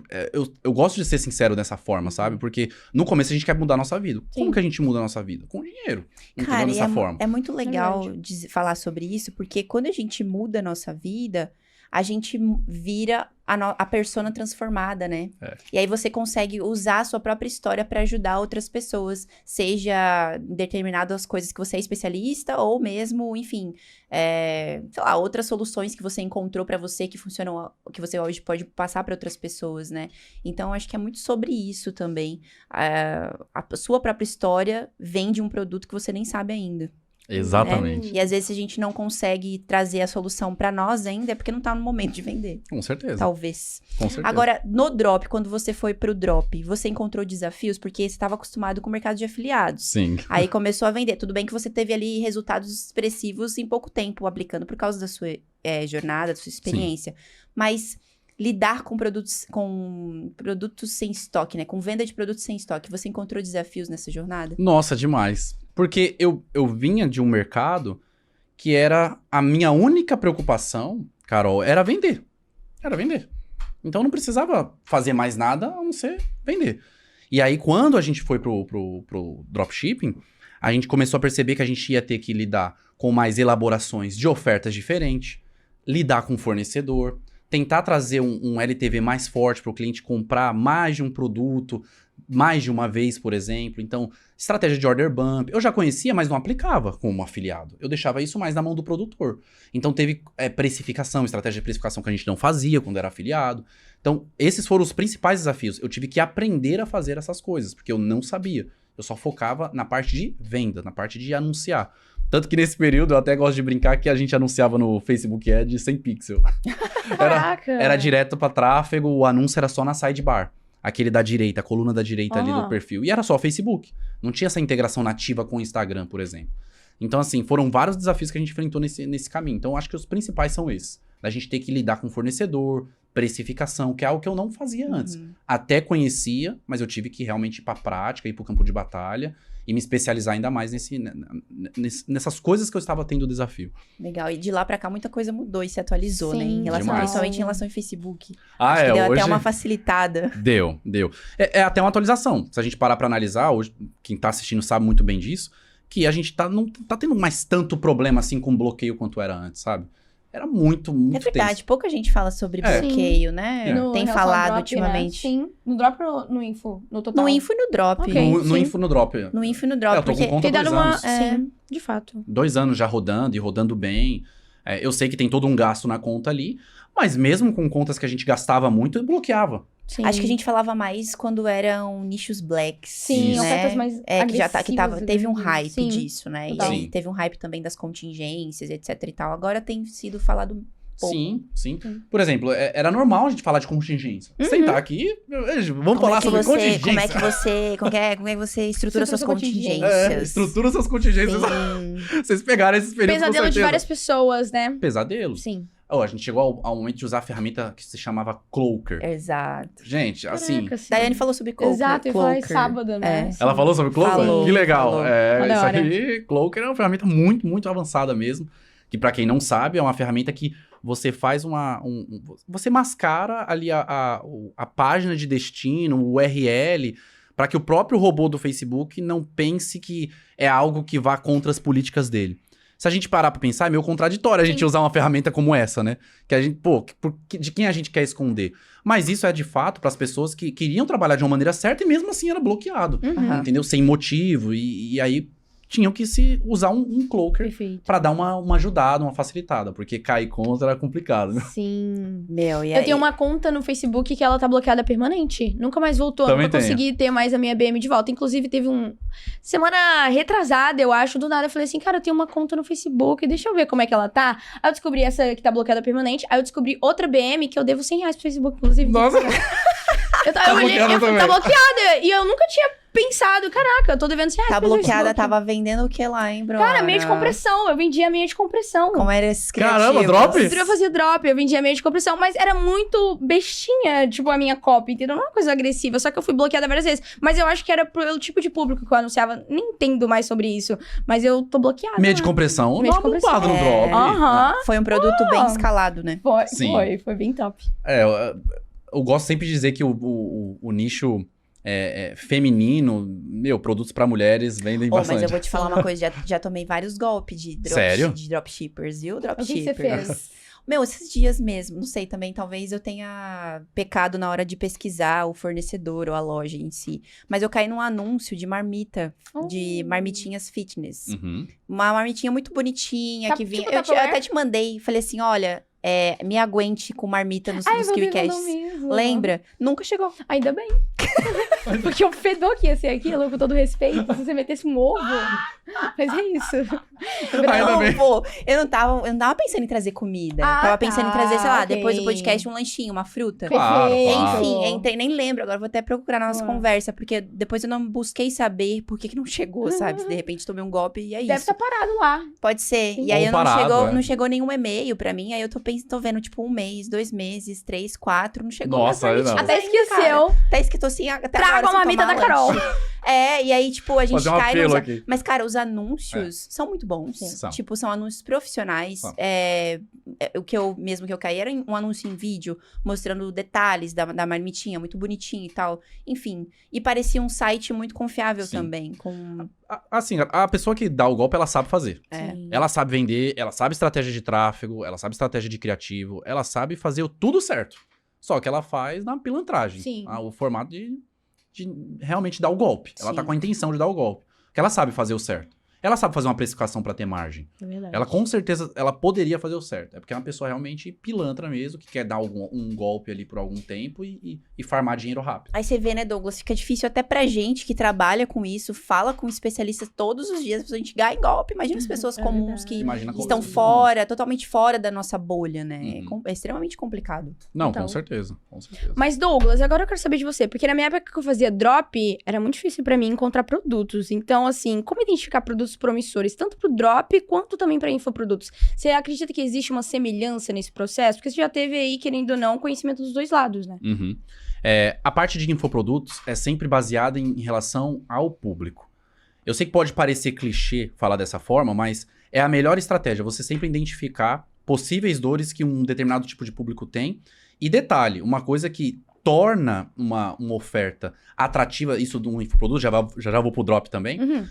Eu gosto de ser sincero dessa forma, sabe? Porque no começo a gente quer mudar a nossa vida. Como que a gente muda a nossa vida? Com dinheiro. Cara, dessa forma. é muito legal falar sobre isso, porque quando a gente muda a nossa vida, a gente vira a persona transformada, né? E aí você consegue usar a sua própria história pra ajudar outras pessoas, seja em determinadas coisas que você é especialista, ou mesmo, enfim, sei lá, outras soluções que você encontrou pra você que funcionam, que você hoje pode passar pra outras pessoas, né? Então, acho que é muito sobre isso também. A sua própria história vem de um produto que você nem sabe ainda. Exatamente. Né? E às vezes a gente não consegue trazer a solução pra nós ainda, é porque não tá no momento de vender. Com certeza. Talvez. Com certeza. Agora, no Drop, quando você foi pro Drop, você encontrou desafios? Porque você estava acostumado com o mercado de afiliados. Sim. Aí começou a vender. Tudo bem que você teve ali resultados expressivos em pouco tempo aplicando por causa da sua jornada, da sua experiência. Mas lidar com produtos sem estoque, né? Com venda de produtos sem estoque. Você encontrou desafios nessa jornada? Nossa, demais. Porque eu vinha de um mercado que era a minha única preocupação, Carol, era vender. Era vender. Então eu não precisava fazer mais nada a não ser vender. E aí, quando a gente foi pro dropshipping, a gente começou a perceber que a gente ia ter que lidar com mais elaborações de ofertas diferentes, lidar com o fornecedor, tentar trazer um LTV mais forte para o cliente comprar mais de um produto, mais de uma vez, por exemplo. Então, estratégia de order bump, eu já conhecia, mas não aplicava como afiliado. Eu deixava isso mais na mão do produtor. Então, teve precificação, estratégia de precificação que a gente não fazia quando era afiliado. Então, esses foram os principais desafios. Eu tive que aprender a fazer essas coisas, porque eu não sabia. Eu só focava na parte de venda, na parte de anunciar. Tanto que nesse período eu até gosto de brincar que a gente anunciava no Facebook Ads sem pixel. Era direto para tráfego, o anúncio era só na sidebar. Aquele da direita, a coluna da direita ali do perfil. E era só Facebook. Não tinha essa integração nativa com o Instagram, por exemplo. Então, assim, foram vários desafios que a gente enfrentou nesse caminho. Então, acho que os principais são esses. Da gente ter que lidar com fornecedor, precificação, que é algo que eu não fazia antes. Até conhecia, mas eu tive que realmente ir pra prática, ir pro campo de batalha e me especializar ainda mais nessas coisas que eu estava tendo desafio. Legal. E de lá pra cá muita coisa mudou e se atualizou, né? Principalmente em relação ao Facebook. Acho que deu hoje... até uma facilitada. Deu. É até uma atualização. Se a gente parar pra analisar, hoje, quem tá assistindo sabe muito bem disso, que a gente não tá tendo mais tanto problema assim com bloqueio quanto era antes, sabe? Era muito É verdade, tenso. pouca gente fala sobre bloqueio, né? Tem falado ultimamente. Sim, no Drop ou no Info? No total? No Info e no Drop. Ok. No Info, no Drop. No Info e no Drop. Eu tô com conta há 2 anos. Sim, de fato. 2 anos já rodando e rodando bem. Eu sei que tem todo um gasto na conta ali, mas mesmo com contas que a gente gastava muito, eu bloqueava. Sim. Acho que a gente falava mais quando eram nichos blacks. Sim, né? ofertas mais Teve um hype Sim. disso, né? Total. E aí teve um hype também das contingências, etc e tal. Agora tem sido falado pouco. Sim. Por exemplo, era normal a gente falar de contingência. Sentar aqui, vamos falar sobre contingência. Como é que você estrutura suas contingências? Estrutura suas contingências. Vocês pegaram esses períodos Pesadelo com de certeza. várias pessoas, né? Pesadelo. Sim. a gente chegou ao momento de usar a ferramenta que se chamava Cloaker. Exato. Gente, assim... Caraca, sim. Daiane falou sobre Cloaker. Exato, eu ia falar sábado, né? É. Ela falou sobre Cloaker? Falou, Que legal. falou. Isso Da hora. aí, Cloaker é uma ferramenta muito, muito avançada mesmo. Que pra quem não sabe, é uma ferramenta que você faz você mascara ali a página de destino, o URL, para que o próprio robô do Facebook não pense que é algo que vá contra as políticas dele. Se a gente parar pra pensar, é meio contraditório a gente usar uma ferramenta como essa, né? Que a gente, de quem a gente quer esconder? Mas isso é de fato para as pessoas que queriam trabalhar de uma maneira certa e mesmo assim era bloqueado, Uhum. entendeu? Sem motivo. E aí tinham que se usar um Cloaker Perfeito. pra dar uma ajudada, uma facilitada, porque cair contra era complicado, né? Sim. Meu, e Eu aí? tenho uma conta no Facebook que ela tá bloqueada permanente. Nunca mais voltou. Também Nunca tenho. consegui ter mais a minha BM de volta. Inclusive, teve semana retrasada, eu acho, do nada. Eu falei assim, cara, eu tenho uma conta no Facebook, deixa eu ver como é que ela tá. Aí eu descobri essa que tá bloqueada permanente. Aí eu descobri outra BM que eu devo R$100 pro Facebook, inclusive. Nossa. Eu olhei, bloqueada também. tá bloqueada. E eu nunca tinha pensado, caraca, eu tô devendo R$100 Tá pro bloqueada, Facebook. tava vendendo o que lá, hein, bro? Cara, meio de compressão. Eu vendia meio de compressão. Como era esses criativos? Caramba, drop? Eu fazia drop, eu vendia meio de compressão, mas era muito bestinha, tipo, a minha copy, entendeu? Não é uma coisa agressiva, só que eu fui bloqueada várias vezes. Mas eu acho que era pelo tipo de público que eu anunciava, nem entendo mais sobre isso, mas eu tô bloqueada. Meio de compressão, Meio dá de uma bombada no compressão. drop. Aham. Foi um produto bem escalado, né? Foi bem top. Eu gosto sempre de dizer que o nicho feminino, produtos pra mulheres vendem Mas bastante. eu vou te falar uma coisa, já tomei vários golpes Sério? de dropshippers, viu? O que você Dropshippers. fez? Esses dias mesmo, não sei também, talvez eu tenha pecado na hora de pesquisar o fornecedor ou a loja em si. Mas eu caí num anúncio de marmita, de marmitinhas fitness. Uhum. Uma marmitinha muito bonitinha Tá, que vinha. tipo Eu Tupperware? até te mandei, falei assim: olha, me aguente com marmita nos Ai, meu KiwiCasts. Lembra? Nunca chegou. Ainda bem. Porque o fedor que ia ser aquilo, com todo respeito, se você metesse um ovo. Mas é isso. Ainda Não, bem. pô, eu não tava pensando em trazer comida. Ah, Tava pensando em trazer, sei lá, ok. depois do podcast, um lanchinho, uma fruta. Claro, Perfeito. claro. Enfim, entrei, nem lembro, agora vou até procurar na nossa Boa. conversa, porque depois eu não busquei saber por que não chegou, sabe? Se de repente tomei um golpe e é Deve isso. estar parado lá. Pode ser. Sim. E aí Ou parado, não chegou nenhum e-mail pra mim, aí eu tô vendo, tipo, 1 mês, 2 meses, 3, 4, não chegou. Nossa, nada aí não. Até ainda, cara. esqueceu. Até esqueceu assim, até Traga agora, uma sem marmita tomar da Carol. lanche. E aí, tipo, a gente Fazer um cai apelo nos... aqui. Mas, cara, os anúncios são muito bons. São. Tipo, são anúncios profissionais. São. O que eu caí era um anúncio em vídeo, mostrando detalhes da marmitinha, muito bonitinho e tal. Enfim, e parecia um site muito confiável Sim. também. Com... Assim, a pessoa que dá o golpe, ela sabe fazer. Sim. Ela sabe vender, ela sabe estratégia de tráfego, ela sabe estratégia de criativo, ela sabe fazer tudo certo. Só que ela faz na pilantragem. Sim. O formato de realmente dar o golpe. Ela Sim. tá com a intenção de dar o golpe. Porque ela sabe fazer o certo. Ela sabe fazer uma precificação pra ter margem. É verdade. Ela com certeza, ela poderia fazer o certo. É porque é uma pessoa realmente pilantra mesmo, que quer dar um golpe ali por algum tempo e farmar dinheiro rápido. Aí você vê, né, Douglas, fica difícil até pra gente que trabalha com isso, fala com especialistas todos os dias, pra gente ganhar em golpe. Imagina as pessoas É comuns verdade. que Imagina como estão isso- fora, totalmente fora da nossa bolha, né? Uhum. É extremamente complicado. Não, Então. com certeza. Com certeza. Mas, Douglas, agora eu quero saber de você. Porque na minha época que eu fazia drop, era muito difícil pra mim encontrar produtos. Então, assim, como identificar produtos promissores? Tanto pro drop, quanto também pra infoprodutos. Você acredita que existe uma semelhança nesse processo? Porque você já teve aí, querendo ou não, conhecimento dos dois lados, né? Uhum. A parte de infoprodutos é sempre baseada em relação ao público. Eu sei que pode parecer clichê falar dessa forma, mas é a melhor estratégia. Você sempre identificar possíveis dores que um determinado tipo de público tem. E detalhe, uma coisa que torna uma oferta atrativa, isso de um infoproduto, já vou pro drop também, Uhum.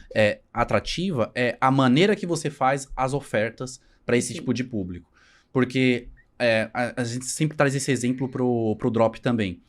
atrativa, é a maneira que você faz as ofertas para esse Sim. tipo de público. Porque a gente sempre traz esse exemplo pro drop também.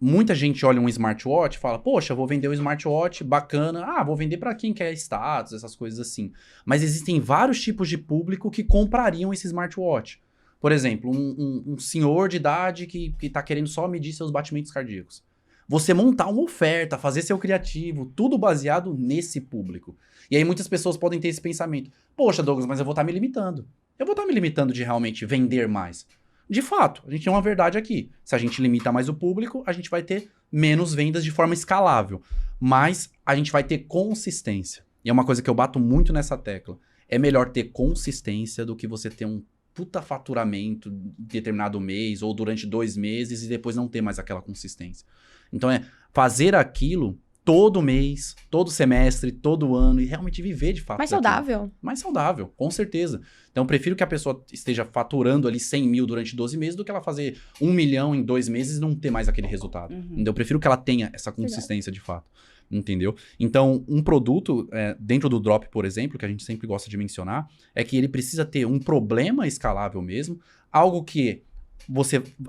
Muita gente olha um smartwatch e fala, poxa, vou vender um smartwatch, bacana. Vou vender para quem quer status, essas coisas assim. Mas existem vários tipos de público que comprariam esse smartwatch. Por exemplo, um senhor de idade que tá querendo só medir seus batimentos cardíacos. Você montar uma oferta, fazer seu criativo, tudo baseado nesse público. E aí muitas pessoas podem ter esse pensamento. Poxa, Douglas, mas eu vou estar me limitando. Eu vou estar me limitando de realmente vender mais. De fato, a gente tem uma verdade aqui. Se a gente limita mais o público, a gente vai ter menos vendas de forma escalável. Mas a gente vai ter consistência. E é uma coisa que eu bato muito nessa tecla. É melhor ter consistência do que você ter um puta faturamento em determinado mês ou durante 2 meses e depois não ter mais aquela consistência. Então é fazer aquilo todo mês, todo semestre, todo ano e realmente viver de fato. Mais daquilo. saudável. Mais saudável, com certeza. Então eu prefiro que a pessoa esteja faturando ali 100 mil durante 12 meses do que ela fazer 1 milhão em 2 meses e não ter mais aquele resultado. Então eu prefiro que ela tenha essa consistência de fato. Entendeu? Então, um produto, dentro do Drop, por exemplo, que a gente sempre gosta de mencionar, é que ele precisa ter um problema escalável mesmo, algo que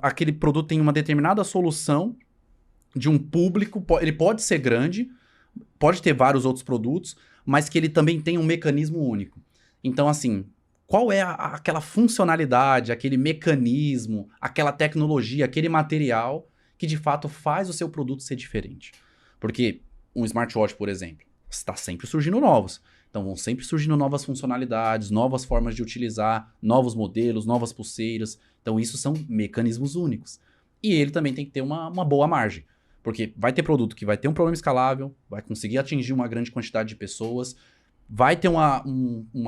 aquele produto tem uma determinada solução de um público, ele pode ser grande, pode ter vários outros produtos, mas que ele também tem um mecanismo único. Então, assim, qual é aquela funcionalidade, aquele mecanismo, aquela tecnologia, aquele material que de fato faz o seu produto ser diferente? Porque um smartwatch, por exemplo, está sempre surgindo novos. Então, vão sempre surgindo novas funcionalidades, novas formas de utilizar, novos modelos, novas pulseiras. Então, isso são mecanismos únicos. E ele também tem que ter uma boa margem. Porque vai ter produto que vai ter um problema escalável, vai conseguir atingir uma grande quantidade de pessoas, vai ter uma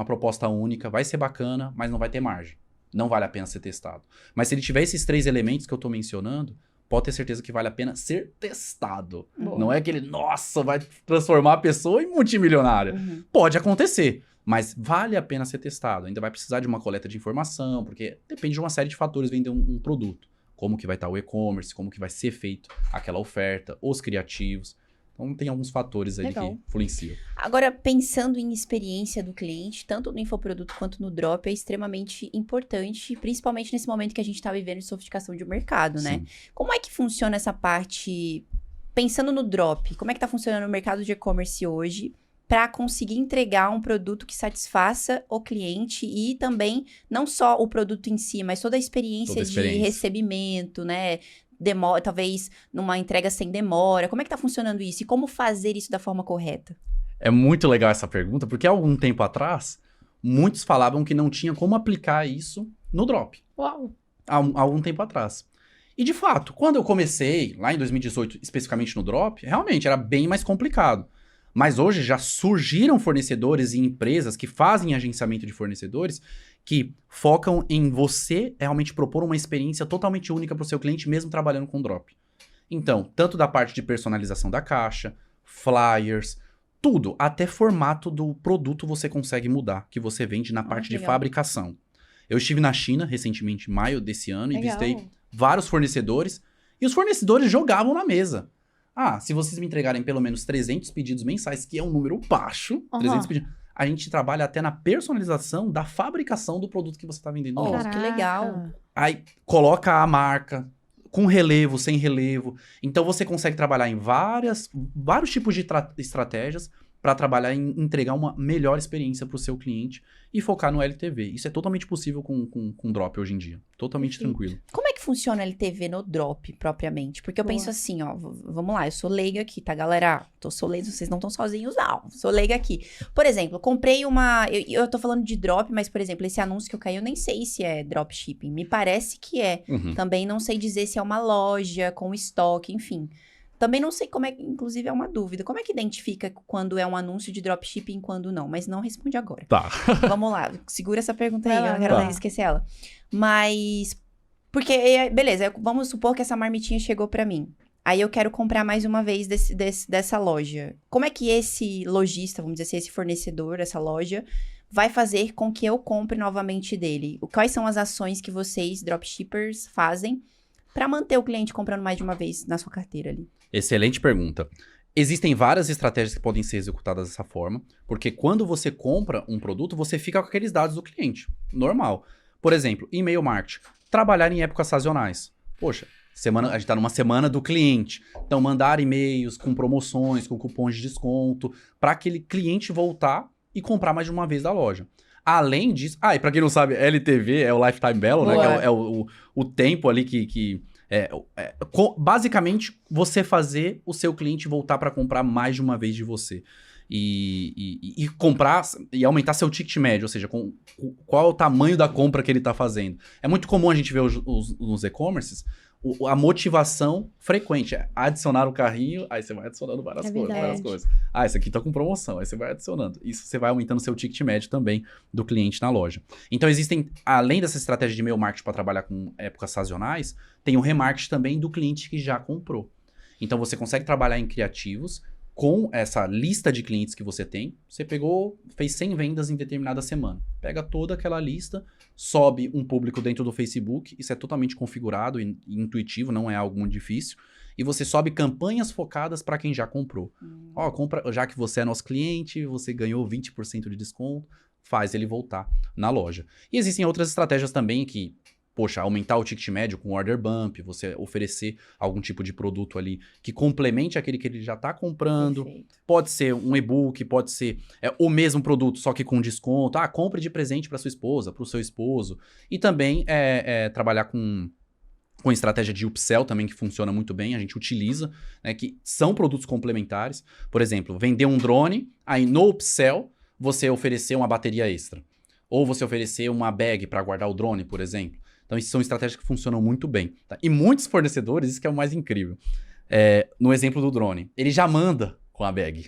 proposta única, vai ser bacana, mas não vai ter margem. Não vale a pena ser testado. Mas se ele tiver esses 3 elementos que eu estou mencionando, pode ter certeza que vale a pena ser testado. Boa. Não é aquele, nossa, vai transformar a pessoa em multimilionária. Pode acontecer, mas vale a pena ser testado. Ainda vai precisar de uma coleta de informação, porque depende de uma série de fatores vender um produto. Como que vai estar o e-commerce, como que vai ser feito aquela oferta, os criativos. Então, tem alguns fatores aí que influenciam. Agora, pensando em experiência do cliente, tanto no infoproduto quanto no Drop, é extremamente importante, principalmente nesse momento que a gente está vivendo de sofisticação de mercado, né? Sim. Como é que funciona essa parte, pensando no Drop, como é que está funcionando o mercado de e-commerce hoje para conseguir entregar um produto que satisfaça o cliente e também, não só o produto em si, mas toda a experiência de recebimento, né? Demora, talvez numa entrega sem demora. Como é que tá funcionando isso? E como fazer isso da forma correta? É muito legal essa pergunta, porque há algum tempo atrás, muitos falavam que não tinha como aplicar isso no Drop. Uau! Há algum tempo atrás. E, de fato, quando eu comecei, lá em 2018, especificamente no Drop, realmente era bem mais complicado. Mas hoje já surgiram fornecedores e empresas que fazem agenciamento de fornecedores que focam em você realmente propor uma experiência totalmente única para o seu cliente, mesmo trabalhando com Drop. Então, tanto da parte de personalização da caixa, flyers, tudo, até formato do produto você consegue mudar, que você vende na parte de fabricação. Eu estive na China recentemente, em maio desse ano, e visitei vários fornecedores, e os fornecedores jogavam na mesa. Ah, se vocês me entregarem pelo menos 300 pedidos mensais, que é um número baixo, 300 pedidos, a gente trabalha até na personalização da fabricação do produto que você está vendendo. Oh, que legal. Aí coloca a marca com relevo, sem relevo. Então você consegue trabalhar em vários tipos de estratégias para trabalhar em entregar uma melhor experiência para o seu cliente e focar no LTV. Isso é totalmente possível com Drop hoje em dia. Totalmente tranquilo. Como é que funciona o LTV no Drop, propriamente? Porque eu penso assim, ó, vamos lá, eu sou leiga aqui, tá, galera? Sou leiga, vocês não estão sozinhos, não. Sou leiga aqui. Por exemplo, comprei uma... Eu tô falando de Drop, mas, por exemplo, esse anúncio que eu caí, eu nem sei se é dropshipping. Me parece que é. Também não sei dizer se é uma loja com estoque, enfim. Também não sei como é, inclusive é uma dúvida. Como é que identifica quando é um anúncio de dropshipping e quando não? Mas não responde agora. Tá. Vamos lá, segura essa pergunta aí, eu não quero esquecer ela. Mas, porque, beleza, vamos supor que essa marmitinha chegou pra mim. Aí eu quero comprar mais uma vez dessa loja. Como é que esse lojista, vamos dizer assim, esse fornecedor, essa loja, vai fazer com que eu compre novamente dele? Quais são as ações que vocês, dropshippers, fazem pra manter o cliente comprando mais de uma vez na sua carteira ali? Excelente pergunta. Existem várias estratégias que podem ser executadas dessa forma, porque quando você compra um produto, você fica com aqueles dados do cliente. Normal. Por exemplo, e-mail marketing. Trabalhar em épocas sazonais. Poxa, a gente está numa semana do cliente. Então, mandar e-mails com promoções, com cupons de desconto, para aquele cliente voltar e comprar mais de uma vez da loja. Além disso... e para quem não sabe, LTV é o Lifetime Value, né? Que é o tempo ali que basicamente, você fazer o seu cliente voltar para comprar mais de uma vez de você. E comprar e aumentar seu ticket médio, ou seja, qual é o tamanho da compra que ele está fazendo. É muito comum a gente ver nos e-commerces a motivação frequente. É adicionar o carrinho, aí você vai adicionando várias coisas. Ah, esse aqui tá com promoção, aí você vai adicionando. Isso você vai aumentando o seu ticket médio também do cliente na loja. Então existem, além dessa estratégia de e-mail marketing para trabalhar com épocas sazonais, tem o remarketing também do cliente que já comprou. Então você consegue trabalhar em criativos com essa lista de clientes que você tem. Você fez 100 vendas em determinada semana. Pega toda aquela lista, sobe um público dentro do Facebook. Isso é totalmente configurado e intuitivo, não é algo muito difícil. E você sobe campanhas focadas para quem já comprou. Ó, já que você é nosso cliente, você ganhou 20% de desconto, faz ele voltar na loja. E existem outras estratégias também que... Poxa, aumentar o ticket médio com order bump, você oferecer algum tipo de produto ali que complemente aquele que ele já está comprando. Perfeito. Pode ser um e-book, pode ser o mesmo produto, só que com desconto. Ah, compre de presente para sua esposa, para o seu esposo. E também trabalhar com estratégia de upsell também, que funciona muito bem. A gente utiliza, né, que são produtos complementares. Por exemplo, vender um drone, aí no upsell você oferecer uma bateria extra. Ou você oferecer uma bag para guardar o drone, por exemplo. Então, isso são estratégias que funcionam muito bem. Tá? E muitos fornecedores, isso que é o mais incrível. No exemplo do drone, ele já manda com a bag.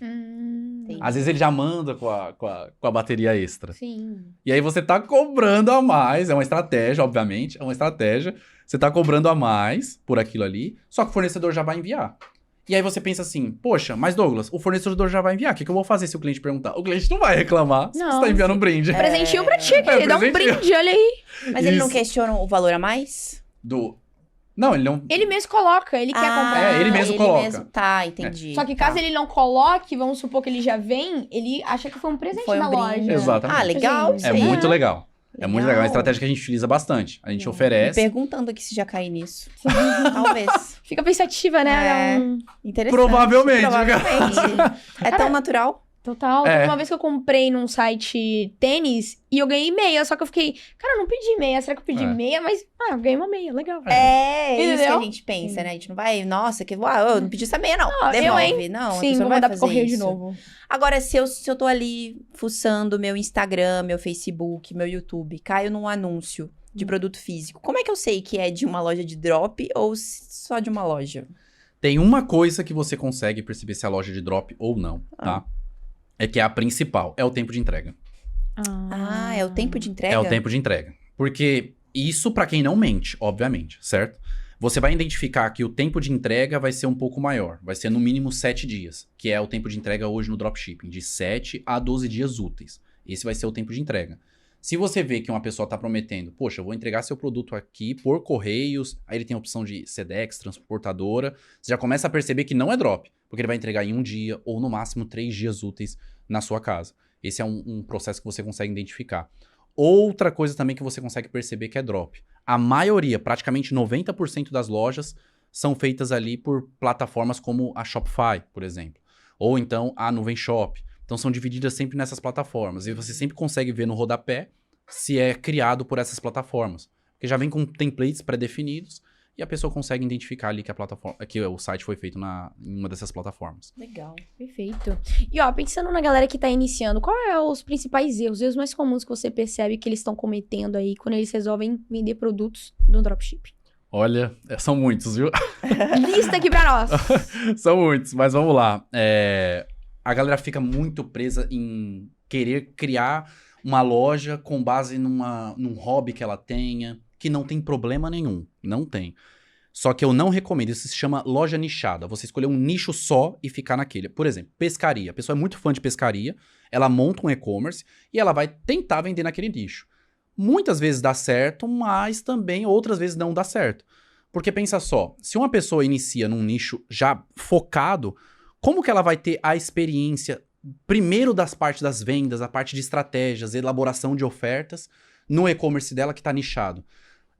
Às vezes ele já manda com a bateria extra. Sim. E aí você tá cobrando a mais. É uma estratégia, obviamente. É uma estratégia. Você tá cobrando a mais por aquilo ali. Só que o fornecedor já vai enviar. E aí você pensa assim, poxa, mas Douglas, o fornecedor já vai enviar. O que eu vou fazer se o cliente perguntar? O cliente não vai reclamar se você tá enviando um brinde. Presentinho pra ti, querido. Dá um brinde, olha aí. Mas ele não questiona o valor a mais? Não, ele não... Ele mesmo coloca, ele quer comprar. ele mesmo coloca. Tá, entendi. Só que caso ele não coloque, vamos supor que ele já vem, ele acha que foi um presente Foi um da brinde. loja. Exatamente. Ah, legal. Gente, É muito legal. É muito legal. É uma estratégia que a gente utiliza bastante. A gente Me oferece... perguntando aqui se já caí nisso. Talvez. Fica pensativa, né? Interessante. Provavelmente. É tão natural. Total. Teve uma vez que eu comprei num site tênis e eu ganhei meia, só que eu fiquei, cara, eu não pedi meia, será que eu pedi meia? Mas, eu ganhei uma meia, legal. Isso que a Entendeu? gente pensa, né? A gente não vai, nossa, eu não pedi essa meia, não. Não, Devolve, não. a Sim, pessoa vou vai mandar pro fazer correio de isso. novo. Agora, se eu tô ali fuçando meu Instagram, meu Facebook, meu YouTube, caio num anúncio de produto físico, como é que eu sei que é de uma loja de drop ou só de uma loja? Tem uma coisa que você consegue perceber se é a loja de drop ou não, tá? É que é a principal, é o tempo de entrega. É o tempo de entrega? É o tempo de entrega. Porque isso pra quem não mente, obviamente, certo? Você vai identificar que o tempo de entrega vai ser um pouco maior. Vai ser no mínimo 7 dias, que é o tempo de entrega hoje no dropshipping, de 7 a 12 dias úteis. Esse vai ser o tempo de entrega. Se você vê que uma pessoa está prometendo, poxa, eu vou entregar seu produto aqui por correios, aí ele tem a opção de Sedex, transportadora, você já começa a perceber que não é drop, porque ele vai entregar em 1 dia ou no máximo 3 dias úteis na sua casa. Esse é um processo que você consegue identificar. Outra coisa também que você consegue perceber que é drop. A maioria, praticamente 90% das lojas, são feitas ali por plataformas como a Shopify, por exemplo. Ou então a Nuvem Shop. Então são divididas sempre nessas plataformas. E você sempre consegue ver no rodapé se é criado por essas plataformas. Porque já vem com templates pré-definidos e a pessoa consegue identificar ali que o site foi feito em uma dessas plataformas. Legal. Perfeito. E pensando na galera que tá iniciando, qual é os principais erros mais comuns que você percebe que eles estão cometendo aí quando eles resolvem vender produtos no dropshipping? Olha, são muitos, viu? Lista aqui pra nós. São muitos, mas vamos lá. A galera fica muito presa em querer criar uma loja com base num hobby que ela tenha, que não tem problema nenhum. Não tem. Só que eu não recomendo. Isso se chama loja nichada. Você escolher um nicho só e ficar naquele. Por exemplo, pescaria. A pessoa é muito fã de pescaria, ela monta um e-commerce e ela vai tentar vender naquele nicho. Muitas vezes dá certo, mas também outras vezes não dá certo. Porque pensa só, se uma pessoa inicia num nicho já focado, como que ela vai ter a experiência, primeiro das partes das vendas, a parte de estratégias, elaboração de ofertas, no e-commerce dela que está nichado?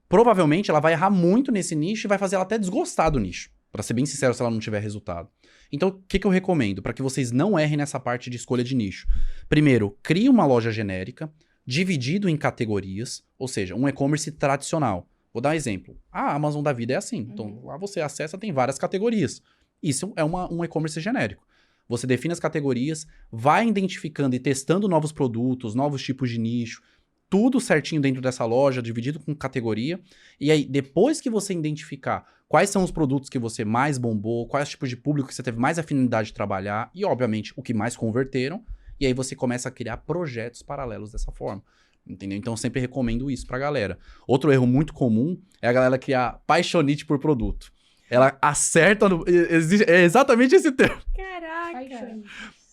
Provavelmente ela vai errar muito nesse nicho e vai fazer ela até desgostar do nicho, para ser bem sincero, se ela não tiver resultado. Então, o que eu recomendo? Para que vocês não errem nessa parte de escolha de nicho. Primeiro, crie uma loja genérica, dividido em categorias, ou seja, um e-commerce tradicional. Vou dar um exemplo. A Amazon da vida é assim. Então, lá você acessa, tem várias categorias. Isso é um e-commerce genérico. Você define as categorias, vai identificando e testando novos produtos, novos tipos de nicho. tudo certinho dentro dessa loja, dividido com categoria. E aí, depois que você identificar quais são os produtos que você mais bombou, quais tipos de público que você teve mais afinidade de trabalhar e, obviamente, o que mais converteram. E aí você começa a criar projetos paralelos dessa forma. Entendeu? Então, eu sempre recomendo isso pra galera. Outro erro muito comum é a galera criar paixonite por produto. Ela acerta no... É exatamente esse termo. Caraca.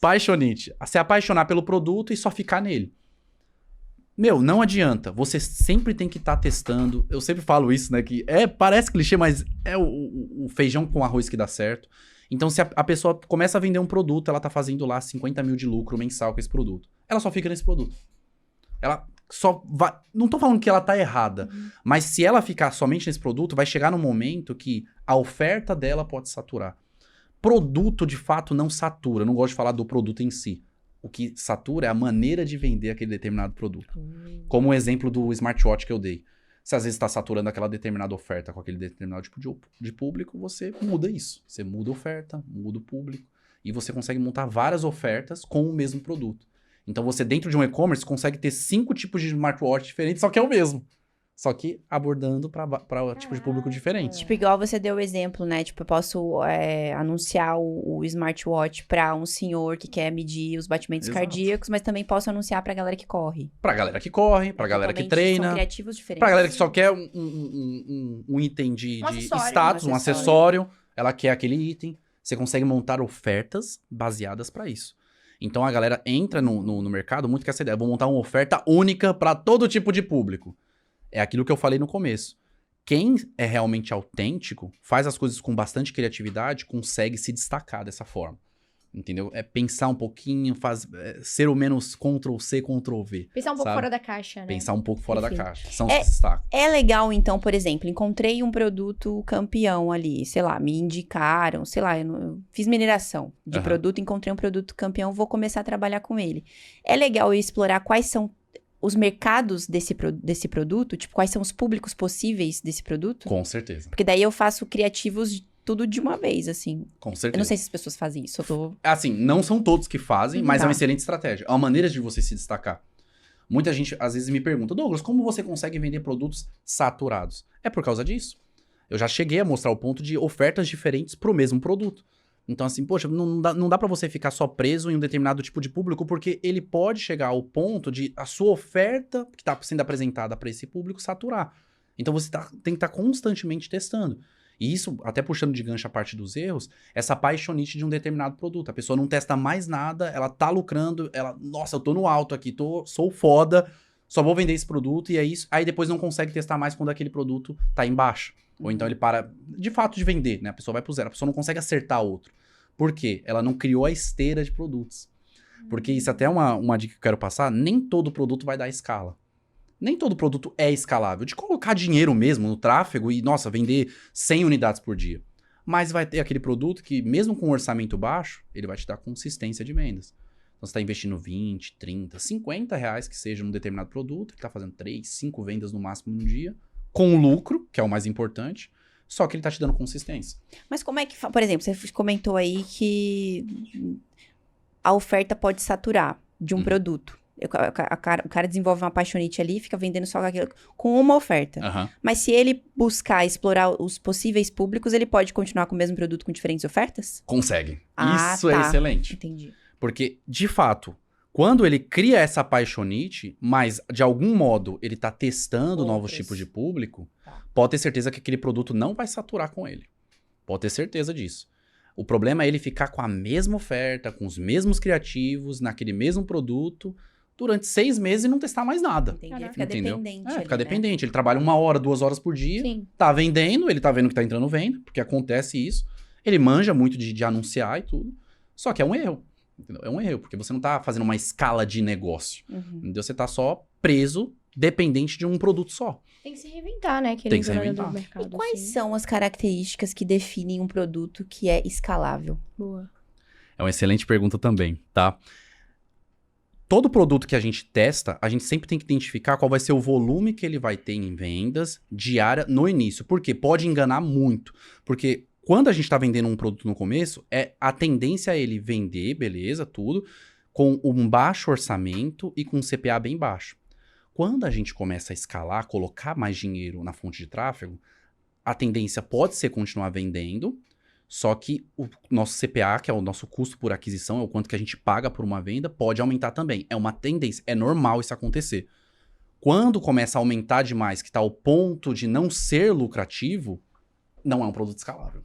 Paixonite. Se apaixonar pelo produto e só ficar nele. Meu, não adianta. Você sempre tem que estar testando. Eu sempre falo isso, né? Que parece clichê, mas é o feijão com arroz que dá certo. Então, se a pessoa começa a vender um produto, ela tá fazendo lá 50 mil de lucro mensal com esse produto. Ela só fica nesse produto. Ela só vai... Não tô falando que ela tá errada, mas se ela ficar somente nesse produto, vai chegar num momento que a oferta dela pode saturar. Produto, de fato, não satura. Eu não gosto de falar do produto em si. O que satura é a maneira de vender aquele determinado produto. Como o exemplo do smartwatch que eu dei. Se às vezes está saturando aquela determinada oferta com aquele determinado tipo de público, você muda isso. Você muda a oferta, muda o público. E você consegue montar várias ofertas com o mesmo produto. Então você, dentro de um e-commerce, consegue ter 5 tipos de smartwatch diferentes, só que é o mesmo. Só que abordando para tipo de público diferente. Tipo, igual você deu o exemplo, né? Tipo, eu posso anunciar o smartwatch pra um senhor que quer medir os batimentos cardíacos, mas também posso anunciar pra galera que corre. Pra galera que corre, pra galera que treina. São criativos diferentes. Pra galera que só quer um item de acessório, status, um acessório. Ela quer aquele item. Você consegue montar ofertas baseadas pra isso. Então a galera entra no mercado muito com essa ideia. Eu vou montar uma oferta única pra todo tipo de público. É aquilo que eu falei no começo. Quem é realmente autêntico, faz as coisas com bastante criatividade, consegue se destacar dessa forma. Entendeu? É pensar um pouquinho, ser o menos Ctrl-C, Ctrl-V. Pensar um pouco sabe? fora da caixa, né? Pensar um pouco fora Enfim. da caixa. São os que se destacam. É legal, então, por exemplo, encontrei um produto campeão ali, sei lá, me indicaram, sei lá, eu fiz mineração de produto, encontrei um produto campeão, vou começar a trabalhar com ele. É legal eu explorar quais são os mercados desse produto, tipo, quais são os públicos possíveis desse produto? Com certeza. Porque daí eu faço criativos tudo de uma vez, assim. Com certeza. Eu não sei se as pessoas fazem isso, eu tô... Assim, não são todos que fazem, mas Tá. é uma excelente estratégia. É uma maneira de você se destacar. Muita gente, às vezes, me pergunta, Douglas, como você consegue vender produtos saturados? É por causa disso. Eu já cheguei a mostrar o ponto de ofertas diferentes para o mesmo produto. Então, assim, poxa, não dá para você ficar só preso em um determinado tipo de público, porque ele pode chegar ao ponto de a sua oferta que está sendo apresentada para esse público saturar. Então, você tem que estar constantemente testando. E isso, até puxando de gancho a parte dos erros, essa paixonite de um determinado produto. A pessoa não testa mais nada, ela tá lucrando, nossa, eu tô no alto aqui, sou foda, só vou vender esse produto e é isso. Aí depois não consegue testar mais quando aquele produto tá embaixo. Ou então ele para, de fato, de vender, né? A pessoa vai pro zero, a pessoa não consegue acertar outro. Por quê? Ela não criou a esteira de produtos. Porque isso até é uma dica que eu quero passar, nem todo produto vai dar escala. Nem todo produto é escalável. De colocar dinheiro mesmo no tráfego e, nossa, vender 100 unidades por dia. Mas vai ter aquele produto que, mesmo com um orçamento baixo, ele vai te dar consistência de vendas. Então, você está investindo 20, 30, 50 reais que seja num determinado produto, ele está fazendo 3, 5 vendas no máximo no dia, com lucro, que é o mais importante, só que ele está te dando consistência. Mas como é que... Por exemplo, você comentou aí que a oferta pode saturar de um produto. O cara desenvolve uma paixonite ali, fica vendendo só aquilo com uma oferta. Mas se ele buscar explorar os possíveis públicos, ele pode continuar com o mesmo produto com diferentes ofertas? Consegue. Ah, Isso tá. é excelente. Entendi. Porque, de fato, quando ele cria essa paixonite, mas de algum modo ele tá testando novos tipos de público, pode ter certeza que aquele produto não vai saturar com ele. Pode ter certeza disso. O problema é ele ficar com a mesma oferta, com os mesmos criativos, naquele mesmo produto, durante 6 meses e não testar mais nada. Entendi. Ele fica Entendeu? dependente. Fica ali, dependente. Ele trabalha 1 hora, 2 horas por dia, Sim. tá vendendo, ele tá vendo que tá entrando venda, porque acontece isso. Ele manja muito de anunciar e tudo. Só que é um erro. Entendeu? É um erro, porque você não tá fazendo uma escala de negócio. Entendeu? Você tá só preso, dependente de um produto só. Tem que se reinventar, né? Tem que se do reinventar. mercado, E quais assim. são as características que definem um produto que é escalável? Boa. É uma excelente pergunta também, tá? Todo produto que a gente testa, a gente sempre tem que identificar qual vai ser o volume que ele vai ter em vendas diária no início. Por quê? Pode enganar muito. Porque quando a gente está vendendo um produto no começo, a tendência é ele vender, beleza, tudo, com um baixo orçamento e com um CPA bem baixo. Quando a gente começa a escalar, colocar mais dinheiro na fonte de tráfego, a tendência pode ser continuar vendendo, só que o nosso CPA, que é o nosso custo por aquisição, é o quanto que a gente paga por uma venda, pode aumentar também. É uma tendência, é normal isso acontecer. Quando começa a aumentar demais, que está ao ponto de não ser lucrativo, não é um produto escalável.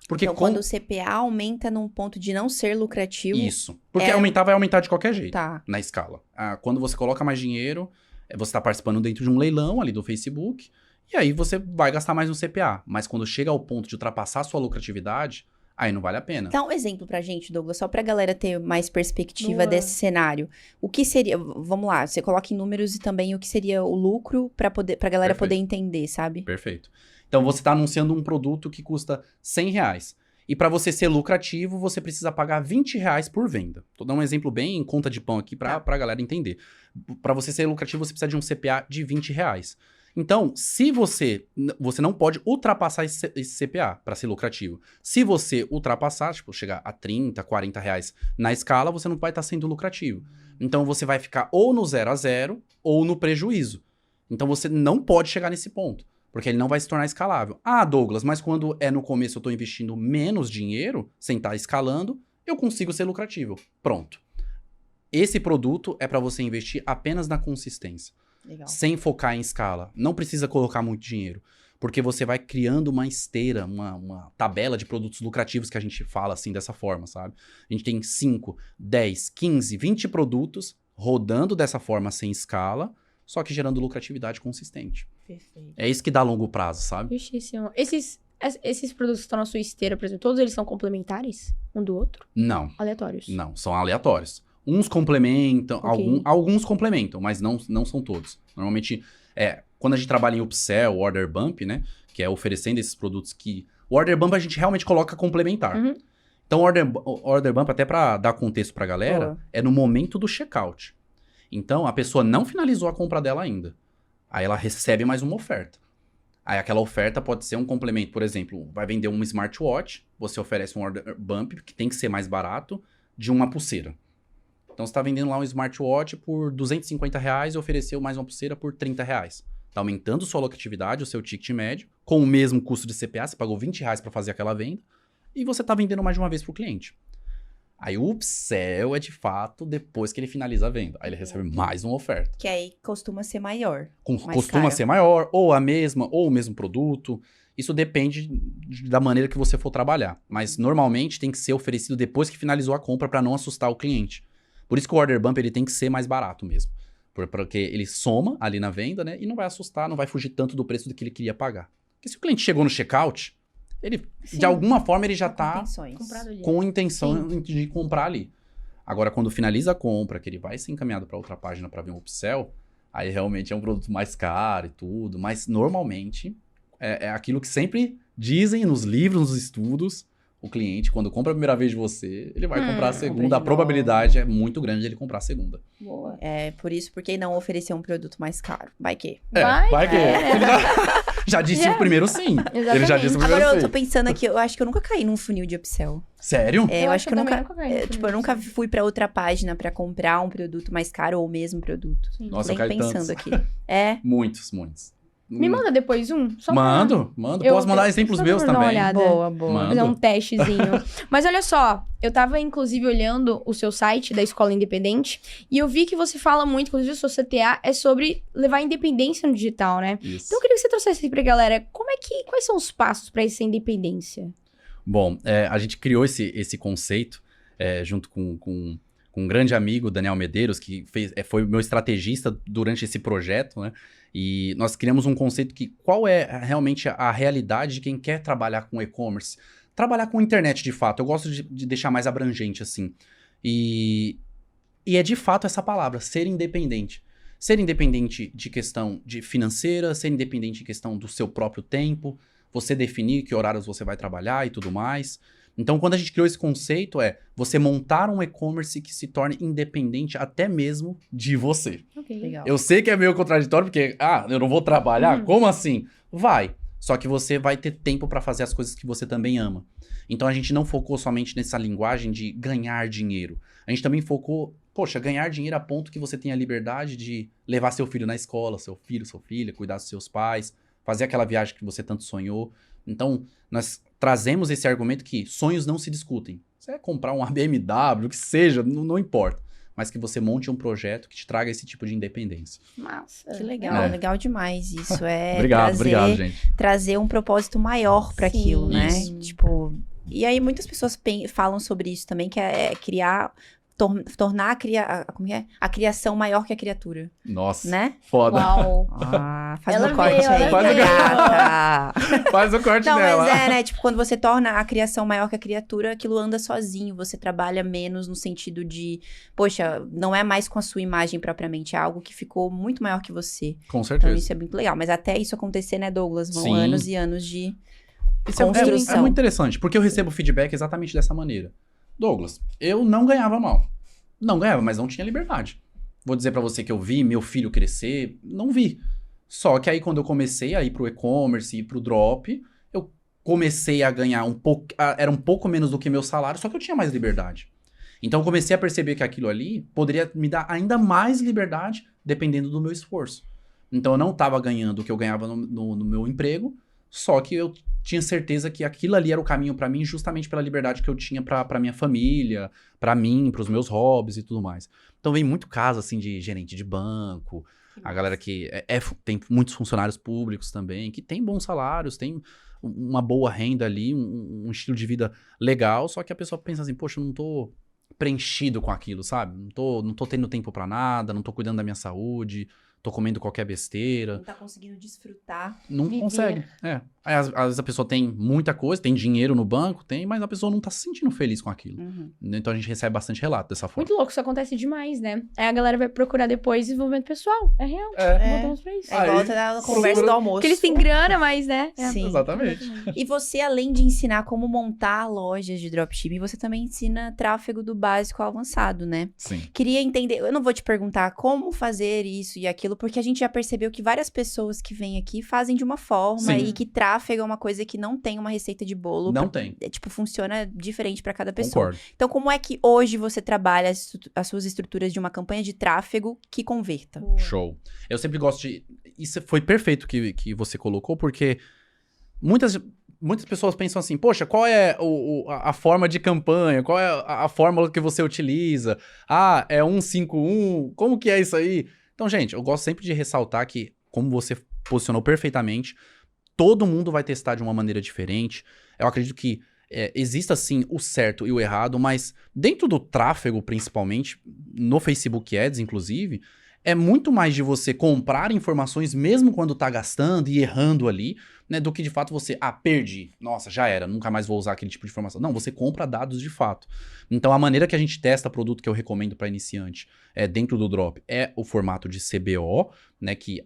Porque então, quando o CPA aumenta num ponto de não ser lucrativo... Isso. Porque vai aumentar de qualquer jeito, Tá. na escala. Quando você coloca mais dinheiro, você está participando dentro de um leilão ali do Facebook, e aí você vai gastar mais no CPA. Mas quando chega ao ponto de ultrapassar a sua lucratividade, aí não vale a pena. Dá um exemplo pra gente, Douglas, só pra galera ter mais perspectiva Boa. desse cenário. O que seria... Vamos lá, você coloca em números e também o que seria o lucro pra galera Perfeito. poder entender, sabe? Perfeito. Então, você está anunciando um produto que custa R$100. E para você ser lucrativo, você precisa pagar R$20 por venda. Tô dando um exemplo bem em conta de pão aqui para a galera entender. Para você ser lucrativo, você precisa de um CPA de R$20. Então, se você não pode ultrapassar esse CPA para ser lucrativo. Se você ultrapassar, tipo, chegar a R$30, R$40 na escala, você não vai estar sendo lucrativo. Então, você vai ficar ou no 0 a 0 ou no prejuízo. Então, você não pode chegar nesse ponto. Porque ele não vai se tornar escalável. Ah, Douglas, mas quando é no começo eu estou investindo menos dinheiro, sem estar escalando, eu consigo ser lucrativo. Pronto. Esse produto é para você investir apenas na consistência. Legal. Sem focar em escala. Não precisa colocar muito dinheiro. Porque você vai criando uma esteira, uma tabela de produtos lucrativos que a gente fala assim dessa forma, sabe? A gente tem 5, 10, 15, 20 produtos rodando dessa forma sem escala, só que gerando lucratividade consistente. Perfeito. É isso que dá longo prazo, sabe? Justíssimo. Esses produtos que estão na sua esteira, por exemplo, todos eles são complementares um do outro? Não, Aleatórios? não, são aleatórios. Uns complementam, Ok. alguns complementam, mas não são todos. Normalmente, quando a gente trabalha em upsell, order bump, né, que é oferecendo esses produtos que... O order bump a gente realmente coloca complementar. Uhum. Então, order bump, até para dar contexto pra galera, Boa. é no momento do checkout. Então, a pessoa não finalizou a compra dela ainda. Aí ela recebe mais uma oferta. Aí aquela oferta pode ser um complemento. Por exemplo, vai vender um smartwatch, você oferece um order bump, que tem que ser mais barato, de uma pulseira. Então, você está vendendo lá um smartwatch por R$250 e ofereceu mais uma pulseira por R$30. Está aumentando sua lucratividade, o seu ticket médio, com o mesmo custo de CPA, você pagou R$20 para fazer aquela venda, e você está vendendo mais de uma vez para o cliente. Aí o upsell é de fato depois que ele finaliza a venda. Aí ele recebe mais uma oferta. Que aí costuma ser maior. mais Costuma caro. ser maior, ou a mesma, ou o mesmo produto. Isso depende da maneira que você for trabalhar. Mas normalmente tem que ser oferecido depois que finalizou a compra para não assustar o cliente. Por isso que o order bump ele tem que ser mais barato mesmo. Porque ele soma ali na venda, né? E não vai assustar, não vai fugir tanto do preço do que ele queria pagar. Porque se o cliente chegou no checkout, ele, de alguma forma, ele já está Intenções. Comprado ali. com intenção de comprar ali. Agora, quando finaliza a compra, que ele vai ser encaminhado para outra página para ver um upsell, aí realmente é um produto mais caro e tudo. Mas, normalmente, é aquilo que sempre dizem nos livros, nos estudos. O cliente, quando compra a primeira vez de você, ele vai comprar a segunda. compra A de probabilidade é muito grande de ele comprar a segunda. Boa. É, por isso, por que não oferecer um produto mais caro? Vai que. Vai que ele já disse É. o primeiro sim. Ele já disse o primeiro Agora eu sim. tô pensando aqui, eu acho que eu nunca caí num funil de upsell. Sério? Eu acho que eu também nunca... caí no Tipo, eu nunca fui pra outra página pra comprar um produto mais caro ou o mesmo produto. Sim. Nossa, eu Nem caí pensando tantos. aqui. É. Muitos. Me manda depois um? Só pra- Mando. Eu- Posso mandar eu- exemplos só meus pra dar uma também. olhada. Boa, boa. Mano. Fazer um testezinho. Mas olha só, eu tava, inclusive, olhando o seu site da Escola Independente e eu vi que você fala muito, inclusive o seu CTA, é sobre levar independência no digital, né? Isso. Então eu queria que você trouxesse aqui pra galera, quais são os passos pra essa independência? Bom, a gente criou esse conceito junto com um grande amigo, Daniel Medeiros, que foi meu estrategista durante esse projeto, né? E nós criamos um conceito que qual é realmente a realidade de quem quer trabalhar com e-commerce, trabalhar com internet de fato. Eu gosto de deixar mais abrangente assim. E é de fato essa palavra, ser independente. Ser independente de questão de financeira, ser independente em questão do seu próprio tempo, você definir que horários você vai trabalhar e tudo mais. Então, quando a gente criou esse conceito, você montar um e-commerce que se torne independente até mesmo de você. Ok. Legal. Eu sei que é meio contraditório, porque, eu não vou trabalhar? Como assim? Vai. Só que você vai ter tempo para fazer as coisas que você também ama. Então, a gente não focou somente nessa linguagem de ganhar dinheiro. A gente também focou, poxa, ganhar dinheiro a ponto que você tenha a liberdade de levar seu filho na escola, seu filho, sua filha, cuidar dos seus pais, fazer aquela viagem que você tanto sonhou. Então, nós trazemos esse argumento que sonhos não se discutem. Você é comprar uma BMW, o que seja, não importa. Mas que você monte um projeto que te traga esse tipo de independência. Massa. Que legal, legal demais. Isso é obrigado, gente. Trazer um propósito maior para aquilo, né? Isso. Tipo, e aí muitas pessoas falam sobre isso também, que é criar, tornar a criação maior que a criatura, Nossa, né? foda. Uau. Faz Ela um corte veio, aí, ela veio. gata. Faz o corte Não, dela. mas né? Tipo, quando você torna a criação maior que a criatura, aquilo anda sozinho. Você trabalha menos no sentido de, poxa, não é mais com a sua imagem propriamente, é algo que ficou muito maior que você. Com certeza. Então isso é muito legal. Mas até isso acontecer, né, Douglas? Vão Sim. anos e anos de Isso construção. é muito interessante, porque eu recebo feedback exatamente dessa maneira. Douglas, eu não ganhava mal. Não ganhava, mas não tinha liberdade. Vou dizer pra você que eu vi meu filho crescer, não vi. Só que aí quando eu comecei a ir pro e-commerce e pro drop, eu comecei a ganhar um pouco, era um pouco menos do que meu salário, só que eu tinha mais liberdade. Então eu comecei a perceber que aquilo ali poderia me dar ainda mais liberdade dependendo do meu esforço. Então eu não estava ganhando o que eu ganhava no meu emprego, só que eu tinha certeza que aquilo ali era o caminho pra mim, justamente pela liberdade que eu tinha pra minha família, pra mim, pros meus hobbies e tudo mais. Então vem muito caso, assim, de gerente de banco, a galera que tem muitos funcionários públicos também, que tem bons salários, tem uma boa renda ali, um estilo de vida legal, só que a pessoa pensa assim, poxa, eu não tô preenchido com aquilo, sabe? Não tô tendo tempo pra nada, não tô cuidando da minha saúde, tô comendo qualquer besteira. Não tá conseguindo desfrutar. Não Viver. consegue. Aí, às vezes a pessoa tem muita coisa, tem dinheiro no banco, mas a pessoa não tá se sentindo feliz com aquilo. Uhum. Então a gente recebe bastante relato dessa forma. Muito louco, isso acontece demais, né? Aí a galera vai procurar depois desenvolvimento pessoal. É real. Voltamos pra isso. É igual Aí, na conversa do almoço. Porque eles têm grana, mas, né? Sim. Exatamente. E você, além de ensinar como montar lojas de dropshipping, você também ensina tráfego do básico ao avançado, né? Sim. Queria entender, eu não vou te perguntar como fazer isso e aquilo, porque a gente já percebeu que várias pessoas que vêm aqui fazem de uma forma Sim. e que tráfego é uma coisa que não tem uma receita de bolo. Não tem. Tipo, funciona diferente para cada pessoa. Concordo. Então, como é que hoje você trabalha as suas estruturas de uma campanha de tráfego que converta? Show. Eu sempre gosto de... Isso foi perfeito que você colocou, porque muitas pessoas pensam assim, poxa, qual é a forma de campanha? Qual é a fórmula que você utiliza? Ah, é 151? Como que é isso aí? Então, gente, eu gosto sempre de ressaltar que, como você posicionou perfeitamente, todo mundo vai testar de uma maneira diferente. Eu acredito que exista, sim, o certo e o errado, mas dentro do tráfego, principalmente, no Facebook Ads, inclusive, é muito mais de você comprar informações mesmo quando tá gastando e errando ali, né, do que de fato você, perdi, nossa, já era, nunca mais vou usar aquele tipo de informação. Não, você compra dados de fato. Então a maneira que a gente testa produto que eu recomendo para iniciante dentro do Drop é o formato de CBO, né, que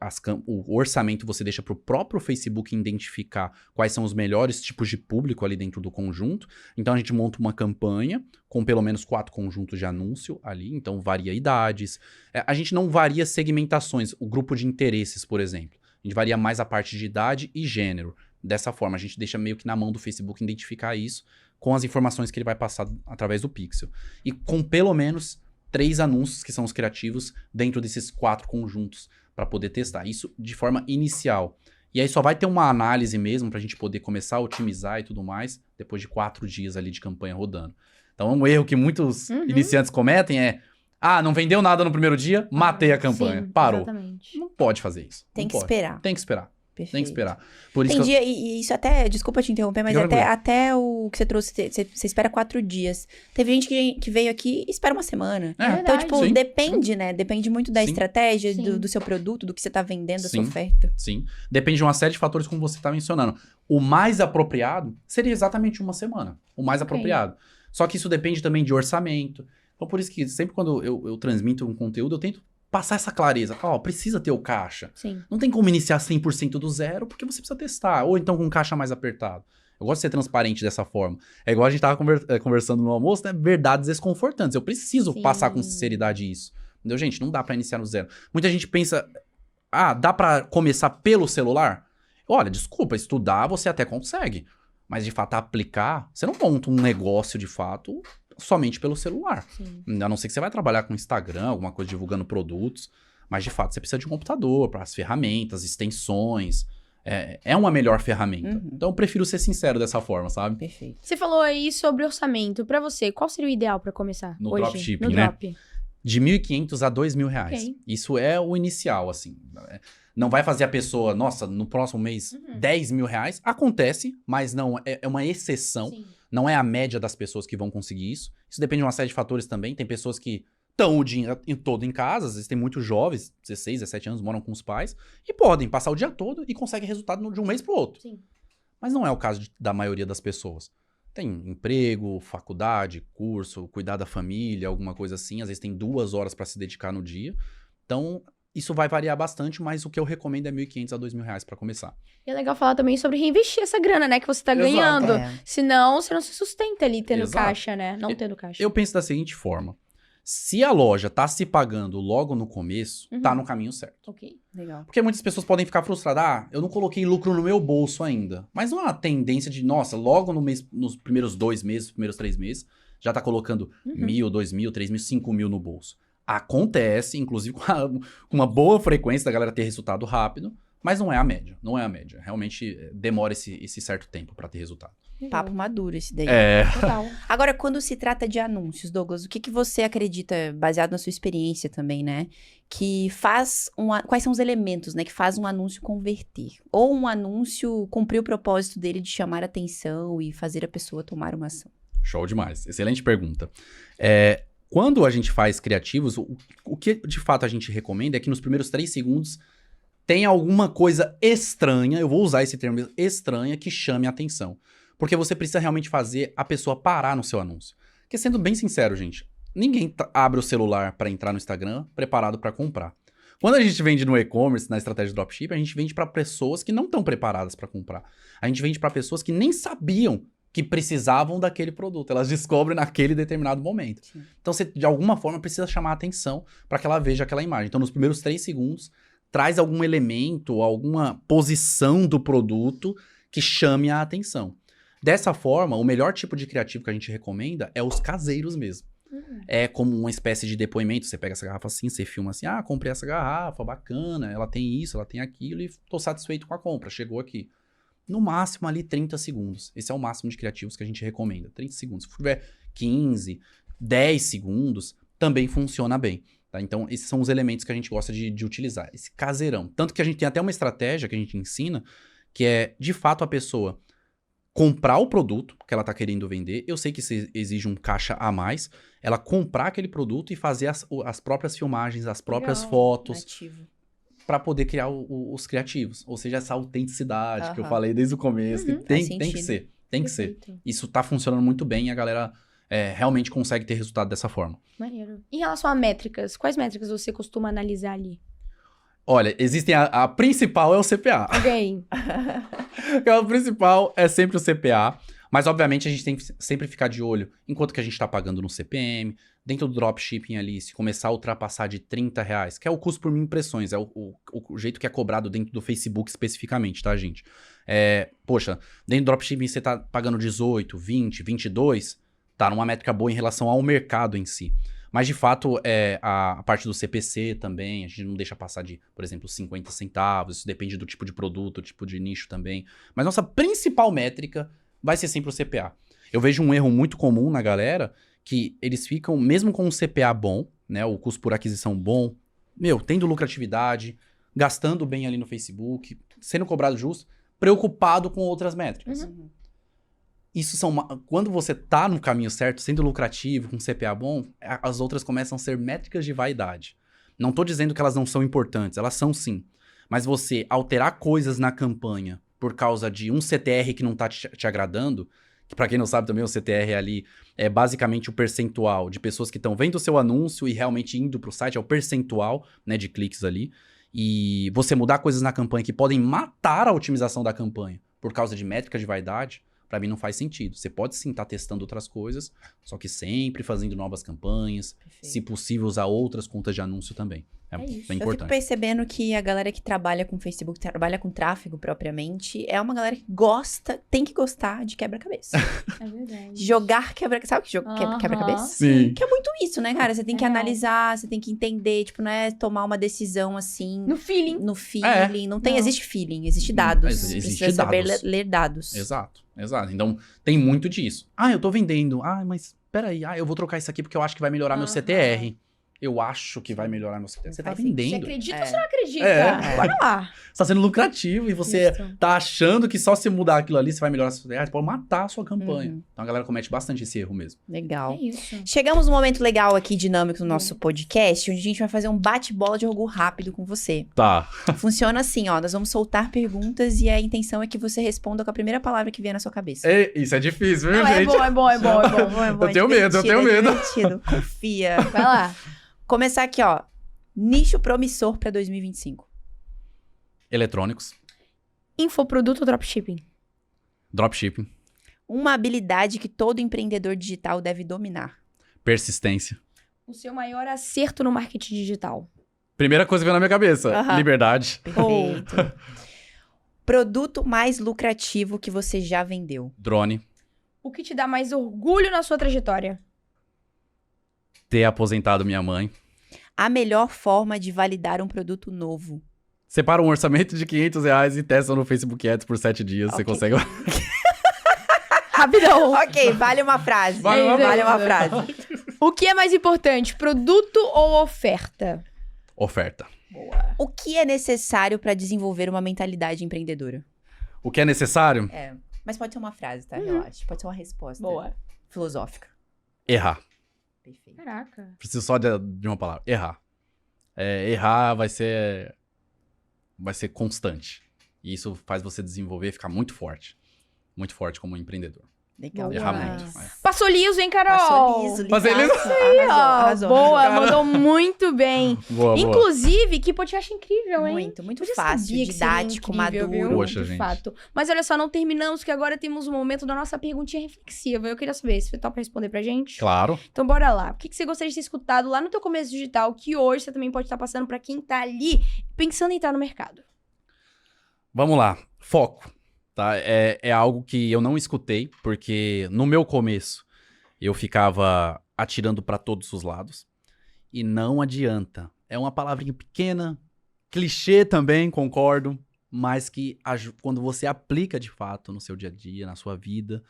o orçamento você deixa pro próprio Facebook identificar quais são os melhores tipos de público ali dentro do conjunto. Então a gente monta uma campanha com pelo menos 4 conjuntos de anúncio ali, então varia idades. A gente não varia segmentações, o grupo de interesses, por exemplo. A gente varia mais a parte de idade e gênero. Dessa forma, a gente deixa meio que na mão do Facebook identificar isso com as informações que ele vai passar através do pixel. E com pelo menos 3 anúncios, que são os criativos, dentro desses 4 conjuntos, para poder testar. Isso de forma inicial. E aí só vai ter uma análise mesmo, para a gente poder começar a otimizar e tudo mais, depois de 4 dias ali de campanha rodando. Então, um erro que muitos iniciantes cometem é... não vendeu nada no primeiro dia, matei a campanha. Sim, Parou. Exatamente. Não pode fazer isso. Tem Não que pode. esperar. Tem que esperar. Perfeito. Tem que esperar. Por isso Tem que dia, e isso até, desculpa te interromper, mas Fica até o que você trouxe, você espera 4 dias. Teve gente que veio aqui e espera uma semana. É, Então, verdade. tipo, Sim. depende, né? Depende muito da Sim. estratégia, Sim. do seu produto, do que você tá vendendo, da sua Sim. oferta. Sim. Depende de uma série de fatores, como você está mencionando. O mais apropriado seria exatamente uma semana. O mais apropriado. Só que isso depende também de orçamento. Então, por isso que sempre quando eu transmito um conteúdo, eu tento passar essa clareza. Precisa ter o caixa. Sim. Não tem como iniciar 100% do zero, porque você precisa testar. Ou então com caixa mais apertado. Eu gosto de ser transparente dessa forma. É igual a gente tava conversando no almoço, né? Verdades desconfortantes. Eu preciso Sim. passar com sinceridade isso. Entendeu, gente? Não dá pra iniciar no zero. Muita gente pensa, dá pra começar pelo celular? Olha, desculpa, estudar você até consegue. Mas, de fato, aplicar, você não monta um negócio, de fato, somente pelo celular. Sim. A não ser que você vai trabalhar com Instagram, alguma coisa divulgando produtos. Mas, de fato, você precisa de um computador para as ferramentas, extensões. É uma melhor ferramenta. Então, eu prefiro ser sincero dessa forma, sabe? Perfeito. Você falou aí sobre orçamento. Pra você, qual seria o ideal pra começar No hoje? dropshipping, No né? drop. De R$ 1.500 a R$ 2.000. Ok. Isso é o inicial, assim. Não vai fazer a pessoa, nossa, no próximo mês, R$ 10.000. Acontece, mas não é uma exceção. Sim. Não é a média das pessoas que vão conseguir isso. Isso depende de uma série de fatores também. Tem pessoas que estão o dia todo em casa, às vezes tem muitos jovens, 16, 17 anos, moram com os pais, e podem passar o dia todo e conseguem resultado de um mês pro outro. Sim. Mas não é o caso da maioria das pessoas. Tem emprego, faculdade, curso, cuidar da família, alguma coisa assim. Às vezes tem 2 horas para se dedicar no dia. Então, isso vai variar bastante, mas o que eu recomendo é R$ 1.500 a R$ 2.000 para começar. E é legal falar também sobre reinvestir essa grana, né? Que você tá Exato. ganhando. É. Senão, você não se sustenta ali tendo Exato. caixa, né? Não tendo caixa. Eu penso da seguinte forma. Se a loja tá se pagando logo no começo, tá no caminho certo. Ok. Legal. Porque muitas pessoas podem ficar frustradas. Eu não coloquei lucro no meu bolso ainda. Mas não é uma tendência de, nossa, logo nos primeiros 2 meses, primeiros 3 meses, já tá colocando 1.000, 2.000, 3.000, 5.000 no bolso. Acontece, inclusive com uma boa frequência da galera ter resultado rápido, mas não é a média. Não é a média. Realmente demora esse certo tempo pra ter resultado. Papo maduro esse daí. Total. Agora, quando se trata de anúncios, Douglas, o que você acredita, baseado na sua experiência também, né? Que faz quais são os elementos, né? Que faz um anúncio converter? Ou um anúncio cumprir o propósito dele de chamar atenção e fazer a pessoa tomar uma ação? Show demais. Excelente pergunta. Quando a gente faz criativos, o que de fato a gente recomenda é que nos primeiros 3 segundos tenha alguma coisa estranha, eu vou usar esse termo estranha, que chame a atenção. Porque você precisa realmente fazer a pessoa parar no seu anúncio. Porque sendo bem sincero, gente, ninguém abre o celular para entrar no Instagram preparado para comprar. Quando a gente vende no e-commerce, na estratégia de dropship, a gente vende para pessoas que não estão preparadas para comprar. A gente vende para pessoas que nem sabiam que precisavam daquele produto. Elas descobrem naquele determinado momento. Sim. Então, você, de alguma forma, precisa chamar a atenção para que ela veja aquela imagem. Então, nos primeiros 3 segundos, traz algum elemento, alguma posição do produto que chame a atenção. Dessa forma, o melhor tipo de criativo que a gente recomenda é os caseiros mesmo. É como uma espécie de depoimento. Você pega essa garrafa assim, você filma assim, comprei essa garrafa, bacana, ela tem isso, ela tem aquilo e tô satisfeito com a compra, chegou aqui. No máximo ali 30 segundos. Esse é o máximo de criativos que a gente recomenda. 30 segundos. Se tiver 15, 10 segundos, também funciona bem. Tá? Então, esses são os elementos que a gente gosta de utilizar. Esse caseirão. Tanto que a gente tem até uma estratégia que a gente ensina, que é, de fato, a pessoa comprar o produto que ela está querendo vender. Eu sei que isso exige um caixa a mais. Ela comprar aquele produto e fazer as próprias filmagens, as próprias Legal. fotos, Ativo. para poder criar os criativos. Ou seja, essa autenticidade que eu Aham. falei desde o começo. Que Faz tem que sentido. ser. Tem que ser. Perfeito. Isso tá funcionando muito bem e a galera realmente consegue ter resultado dessa forma. Maneiro. Em relação a métricas, quais métricas você costuma analisar ali? Olha, existem a principal é o CPA. Ok. O principal é sempre o CPA. Mas, obviamente, a gente tem que sempre ficar de olho em quanto que a gente está pagando no CPM. Dentro do dropshipping ali, se começar a ultrapassar de R$30, que é o custo por mil impressões, é o jeito que é cobrado dentro do Facebook especificamente, tá, gente? Poxa, dentro do dropshipping você tá pagando 18, 20, 22, tá numa métrica boa em relação ao mercado em si. Mas, de fato, a parte do CPC também, a gente não deixa passar de, por exemplo, 50 centavos, isso depende do tipo de produto, tipo de nicho também. Mas nossa principal métrica vai ser sempre o CPA. Eu vejo um erro muito comum na galera, que eles ficam, mesmo com um CPA bom, né, o custo por aquisição bom, tendo lucratividade, gastando bem ali no Facebook, sendo cobrado justo, preocupado com outras métricas. Uhum. Isso quando você tá no caminho certo, sendo lucrativo, com CPA bom, as outras começam a ser métricas de vaidade. Não tô dizendo que elas não são importantes, elas são sim. Mas você alterar coisas na campanha por causa de um CTR que não tá te agradando, que pra quem não sabe também o CTR ali é basicamente o percentual de pessoas que estão vendo o seu anúncio e realmente indo pro site, é o percentual, né, de cliques ali. E você mudar coisas na campanha que podem matar a otimização da campanha por causa de métricas de vaidade, pra mim não faz sentido. Você pode sim estar testando outras coisas, só que sempre fazendo novas campanhas, Perfeito. se possível usar outras contas de anúncio também. É É isso. bem Eu fico importante. percebendo que a galera que trabalha com Facebook, trabalha com tráfego propriamente, é uma galera que gosta, tem que gostar de quebra-cabeça. É verdade. Jogar quebra-cabeça. Sabe o que Aham. quebra-cabeça? Sim. Que é muito isso, né, cara? Você tem que É real. analisar, você tem que entender, tipo, não é tomar uma decisão assim, No feeling. no feeling. Não tem, Não. existe feeling, existe dados. Existe Precisa saber dados. ler dados. Exato. Então, tem muito disso. Eu tô vendendo. Mas peraí. Eu vou trocar isso aqui porque eu acho que vai melhorar meu Aham. CTR. Eu acho que vai melhorar meu CTR. Você tá Faz sentido. Você vendendo. acredita É. ou você não acredita? É. Bora lá. Você tá sendo lucrativo e você Isso. tá achando que só se mudar aquilo ali você vai melhorar seu CTR. Você pode matar a sua campanha. Uhum. Então a galera comete bastante esse erro mesmo. Legal. É isso. Chegamos num momento legal aqui, dinâmico no nosso podcast, onde a gente vai fazer um bate-bola de orgulho rápido com você. Tá. Funciona assim, ó. Nós vamos soltar perguntas e a intenção é que você responda com a primeira palavra que vier na sua cabeça. Isso é difícil, viu, Não, é gente? bom, é bom, é bom, é bom. Bom, é bom, Eu tenho medo, eu tenho medo. divertido. Confia. Vai lá. Começar aqui, ó. Nicho promissor pra 2025. Eletrônicos, Infoproduto ou dropshipping? dropshipping, Uma habilidade que todo empreendedor digital deve dominar. persistência. O seu maior acerto no marketing digital. Primeira coisa que veio na minha cabeça. Aham. Liberdade. Perfeito. Produto mais lucrativo que você já vendeu. Drone. O que te dá mais orgulho na sua trajetória? Ter aposentado minha mãe. A melhor forma de validar um produto novo. Separa um orçamento de R$500 e testa no Facebook Ads por 7 dias. Você Ok. consegue... Rapidão. Ok, vale uma frase. Vale uma frase. O que é mais importante, produto ou oferta? Oferta. Boa. O que é necessário pra desenvolver uma mentalidade empreendedora? O que é necessário? É, mas pode ser uma frase, tá? Relaxa. Pode ser uma resposta. Boa. Filosófica. Errar. Perfeito. Caraca. Preciso só de uma palavra. Errar. Errar vai ser constante. E isso faz você desenvolver e ficar muito forte. Muito forte como empreendedor. Legal. Boa. Errar demais. muito. Passou liso, hein, Carol? Passou liso, Passei liso. lisaço. Ó, Arrasou. boa, mandou muito bem. Boa, boa. Inclusive, que podcast incrível, hein? Muito Eu já fácil, sabia que seria didático, incrível, maduro. viu? Poxa, De gente. fato. Mas olha só, não terminamos, que agora temos um momento da nossa perguntinha reflexiva. Eu queria saber se você topa responder pra gente. Claro. Então bora lá. O que você gostaria de ter escutado lá no teu começo digital, que hoje você também pode estar passando pra quem tá ali pensando em entrar no mercado? Vamos lá. Foco. Tá? É algo que eu não escutei, porque no meu começo eu ficava atirando para todos os lados. E não adianta. É uma palavrinha pequena, clichê também, concordo, mas que quando você aplica de fato no seu dia a dia, na sua vida,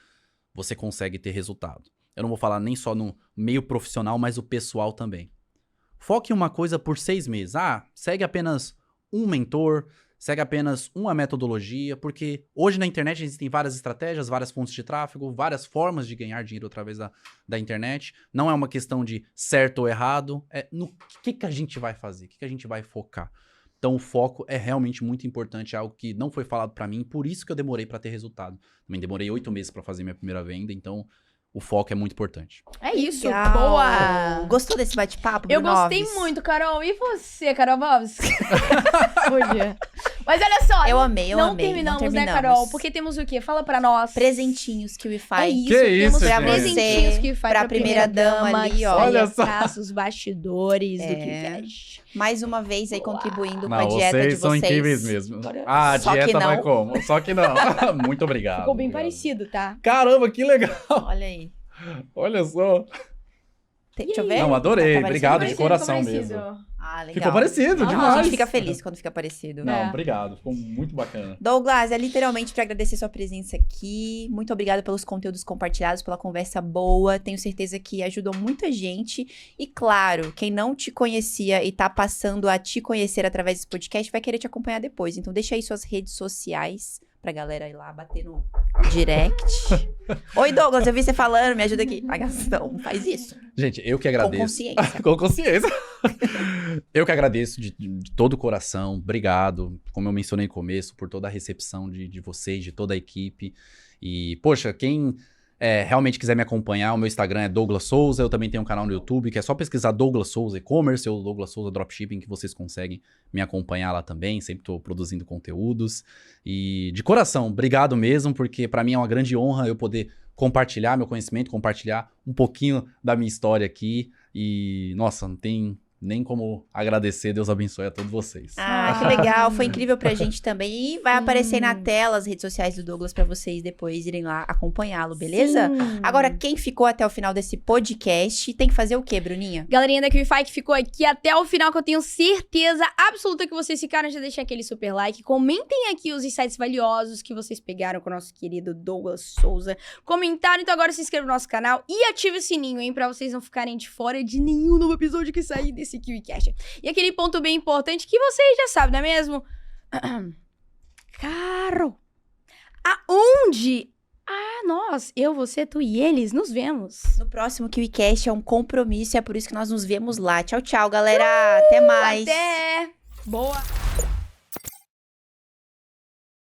você consegue ter resultado. Eu não vou falar nem só no meio profissional, mas o pessoal também. Foque em uma coisa por 6 meses. Segue apenas um mentor, segue apenas uma metodologia, porque hoje na internet existem várias estratégias, várias fontes de tráfego, várias formas de ganhar dinheiro através da internet. Não é uma questão de certo ou errado, é no que a gente vai fazer, o que a gente vai focar. Então o foco é realmente muito importante, é algo que não foi falado pra mim, por isso que eu demorei pra ter resultado. Também demorei 8 meses pra fazer minha primeira venda, então o foco é muito importante. É isso, Legal. boa! Gostou desse bate-papo, Eu Bruno gostei Alves? muito, Carol. E você, Carol Bobs? Podia. Mas olha só, Eu amei, não terminamos, né, Carol? Porque temos o quê? Fala pra nós. Presentinhos que o É Wi-Fi. isso, Que temos isso, pra gente? presentinhos você, que faz pra primeira dama ali, ó. Olha Olha só. só. Os bastidores do É. KiCast. Mais uma vez aí Boa. contribuindo com Não, a dieta de vocês são vocês. incríveis mesmo. Agora- A Só que dieta vai não. como? Só que não. Muito obrigado. Ficou bem obrigado. parecido, tá? Caramba, que legal. Olha aí. Olha só. Deixa eu ver. Não, adorei. Tá parecido? Obrigado de Parecido, coração ficou parecido. mesmo. Ah, legal. Ficou parecido, Ah, A demais. gente fica feliz quando fica parecido. Não, É. obrigado. Ficou muito bacana. Douglas, é literalmente pra agradecer sua presença aqui. Muito obrigada pelos conteúdos compartilhados, pela conversa boa. Tenho certeza que ajudou muita gente. E claro, quem não te conhecia e tá passando a te conhecer através desse podcast vai querer te acompanhar depois. Então deixa aí suas redes sociais pra galera ir lá bater no direct. Oi, Douglas, eu vi você falando, me ajuda aqui. Não, faz isso. Gente, eu que Com agradeço. consciência. Com consciência. Eu que agradeço de todo o coração. Obrigado, como eu mencionei no começo, por toda a recepção de vocês, de toda a equipe. E, poxa, quem realmente quiser me acompanhar, o meu Instagram é Douglas Souza. Eu também tenho um canal no YouTube, que é só pesquisar Douglas Souza E-Commerce ou Douglas Souza Dropshipping, que vocês conseguem me acompanhar lá também. Sempre estou produzindo conteúdos. E, de coração, obrigado mesmo, porque para mim é uma grande honra eu poder compartilhar meu conhecimento, compartilhar um pouquinho da minha história aqui. E, nossa, não tem nem como agradecer. Deus abençoe a todos vocês. Ah, que legal. Foi incrível pra gente também. E vai aparecer na tela as redes sociais do Douglas pra vocês depois irem lá acompanhá-lo, beleza? Sim. Agora, quem ficou até o final desse podcast tem que fazer o quê, Bruninha? Galerinha da QIFI que ficou aqui até o final, que eu tenho certeza absoluta que vocês ficaram, já deixem aquele super like. Comentem aqui os insights valiosos que vocês pegaram com o nosso querido Douglas Souza. Comentaram, então agora se inscreva no nosso canal e ative o sininho, hein, pra vocês não ficarem de fora de nenhum novo episódio que sair desse KiwiCast. E aquele ponto bem importante que vocês já sabem, não é mesmo? Caro! Aonde? Nós, eu, você, tu e eles, nos vemos. No próximo KiwiCast é um compromisso e é por isso que nós nos vemos lá. Tchau, tchau, galera. Até mais. Até! Boa!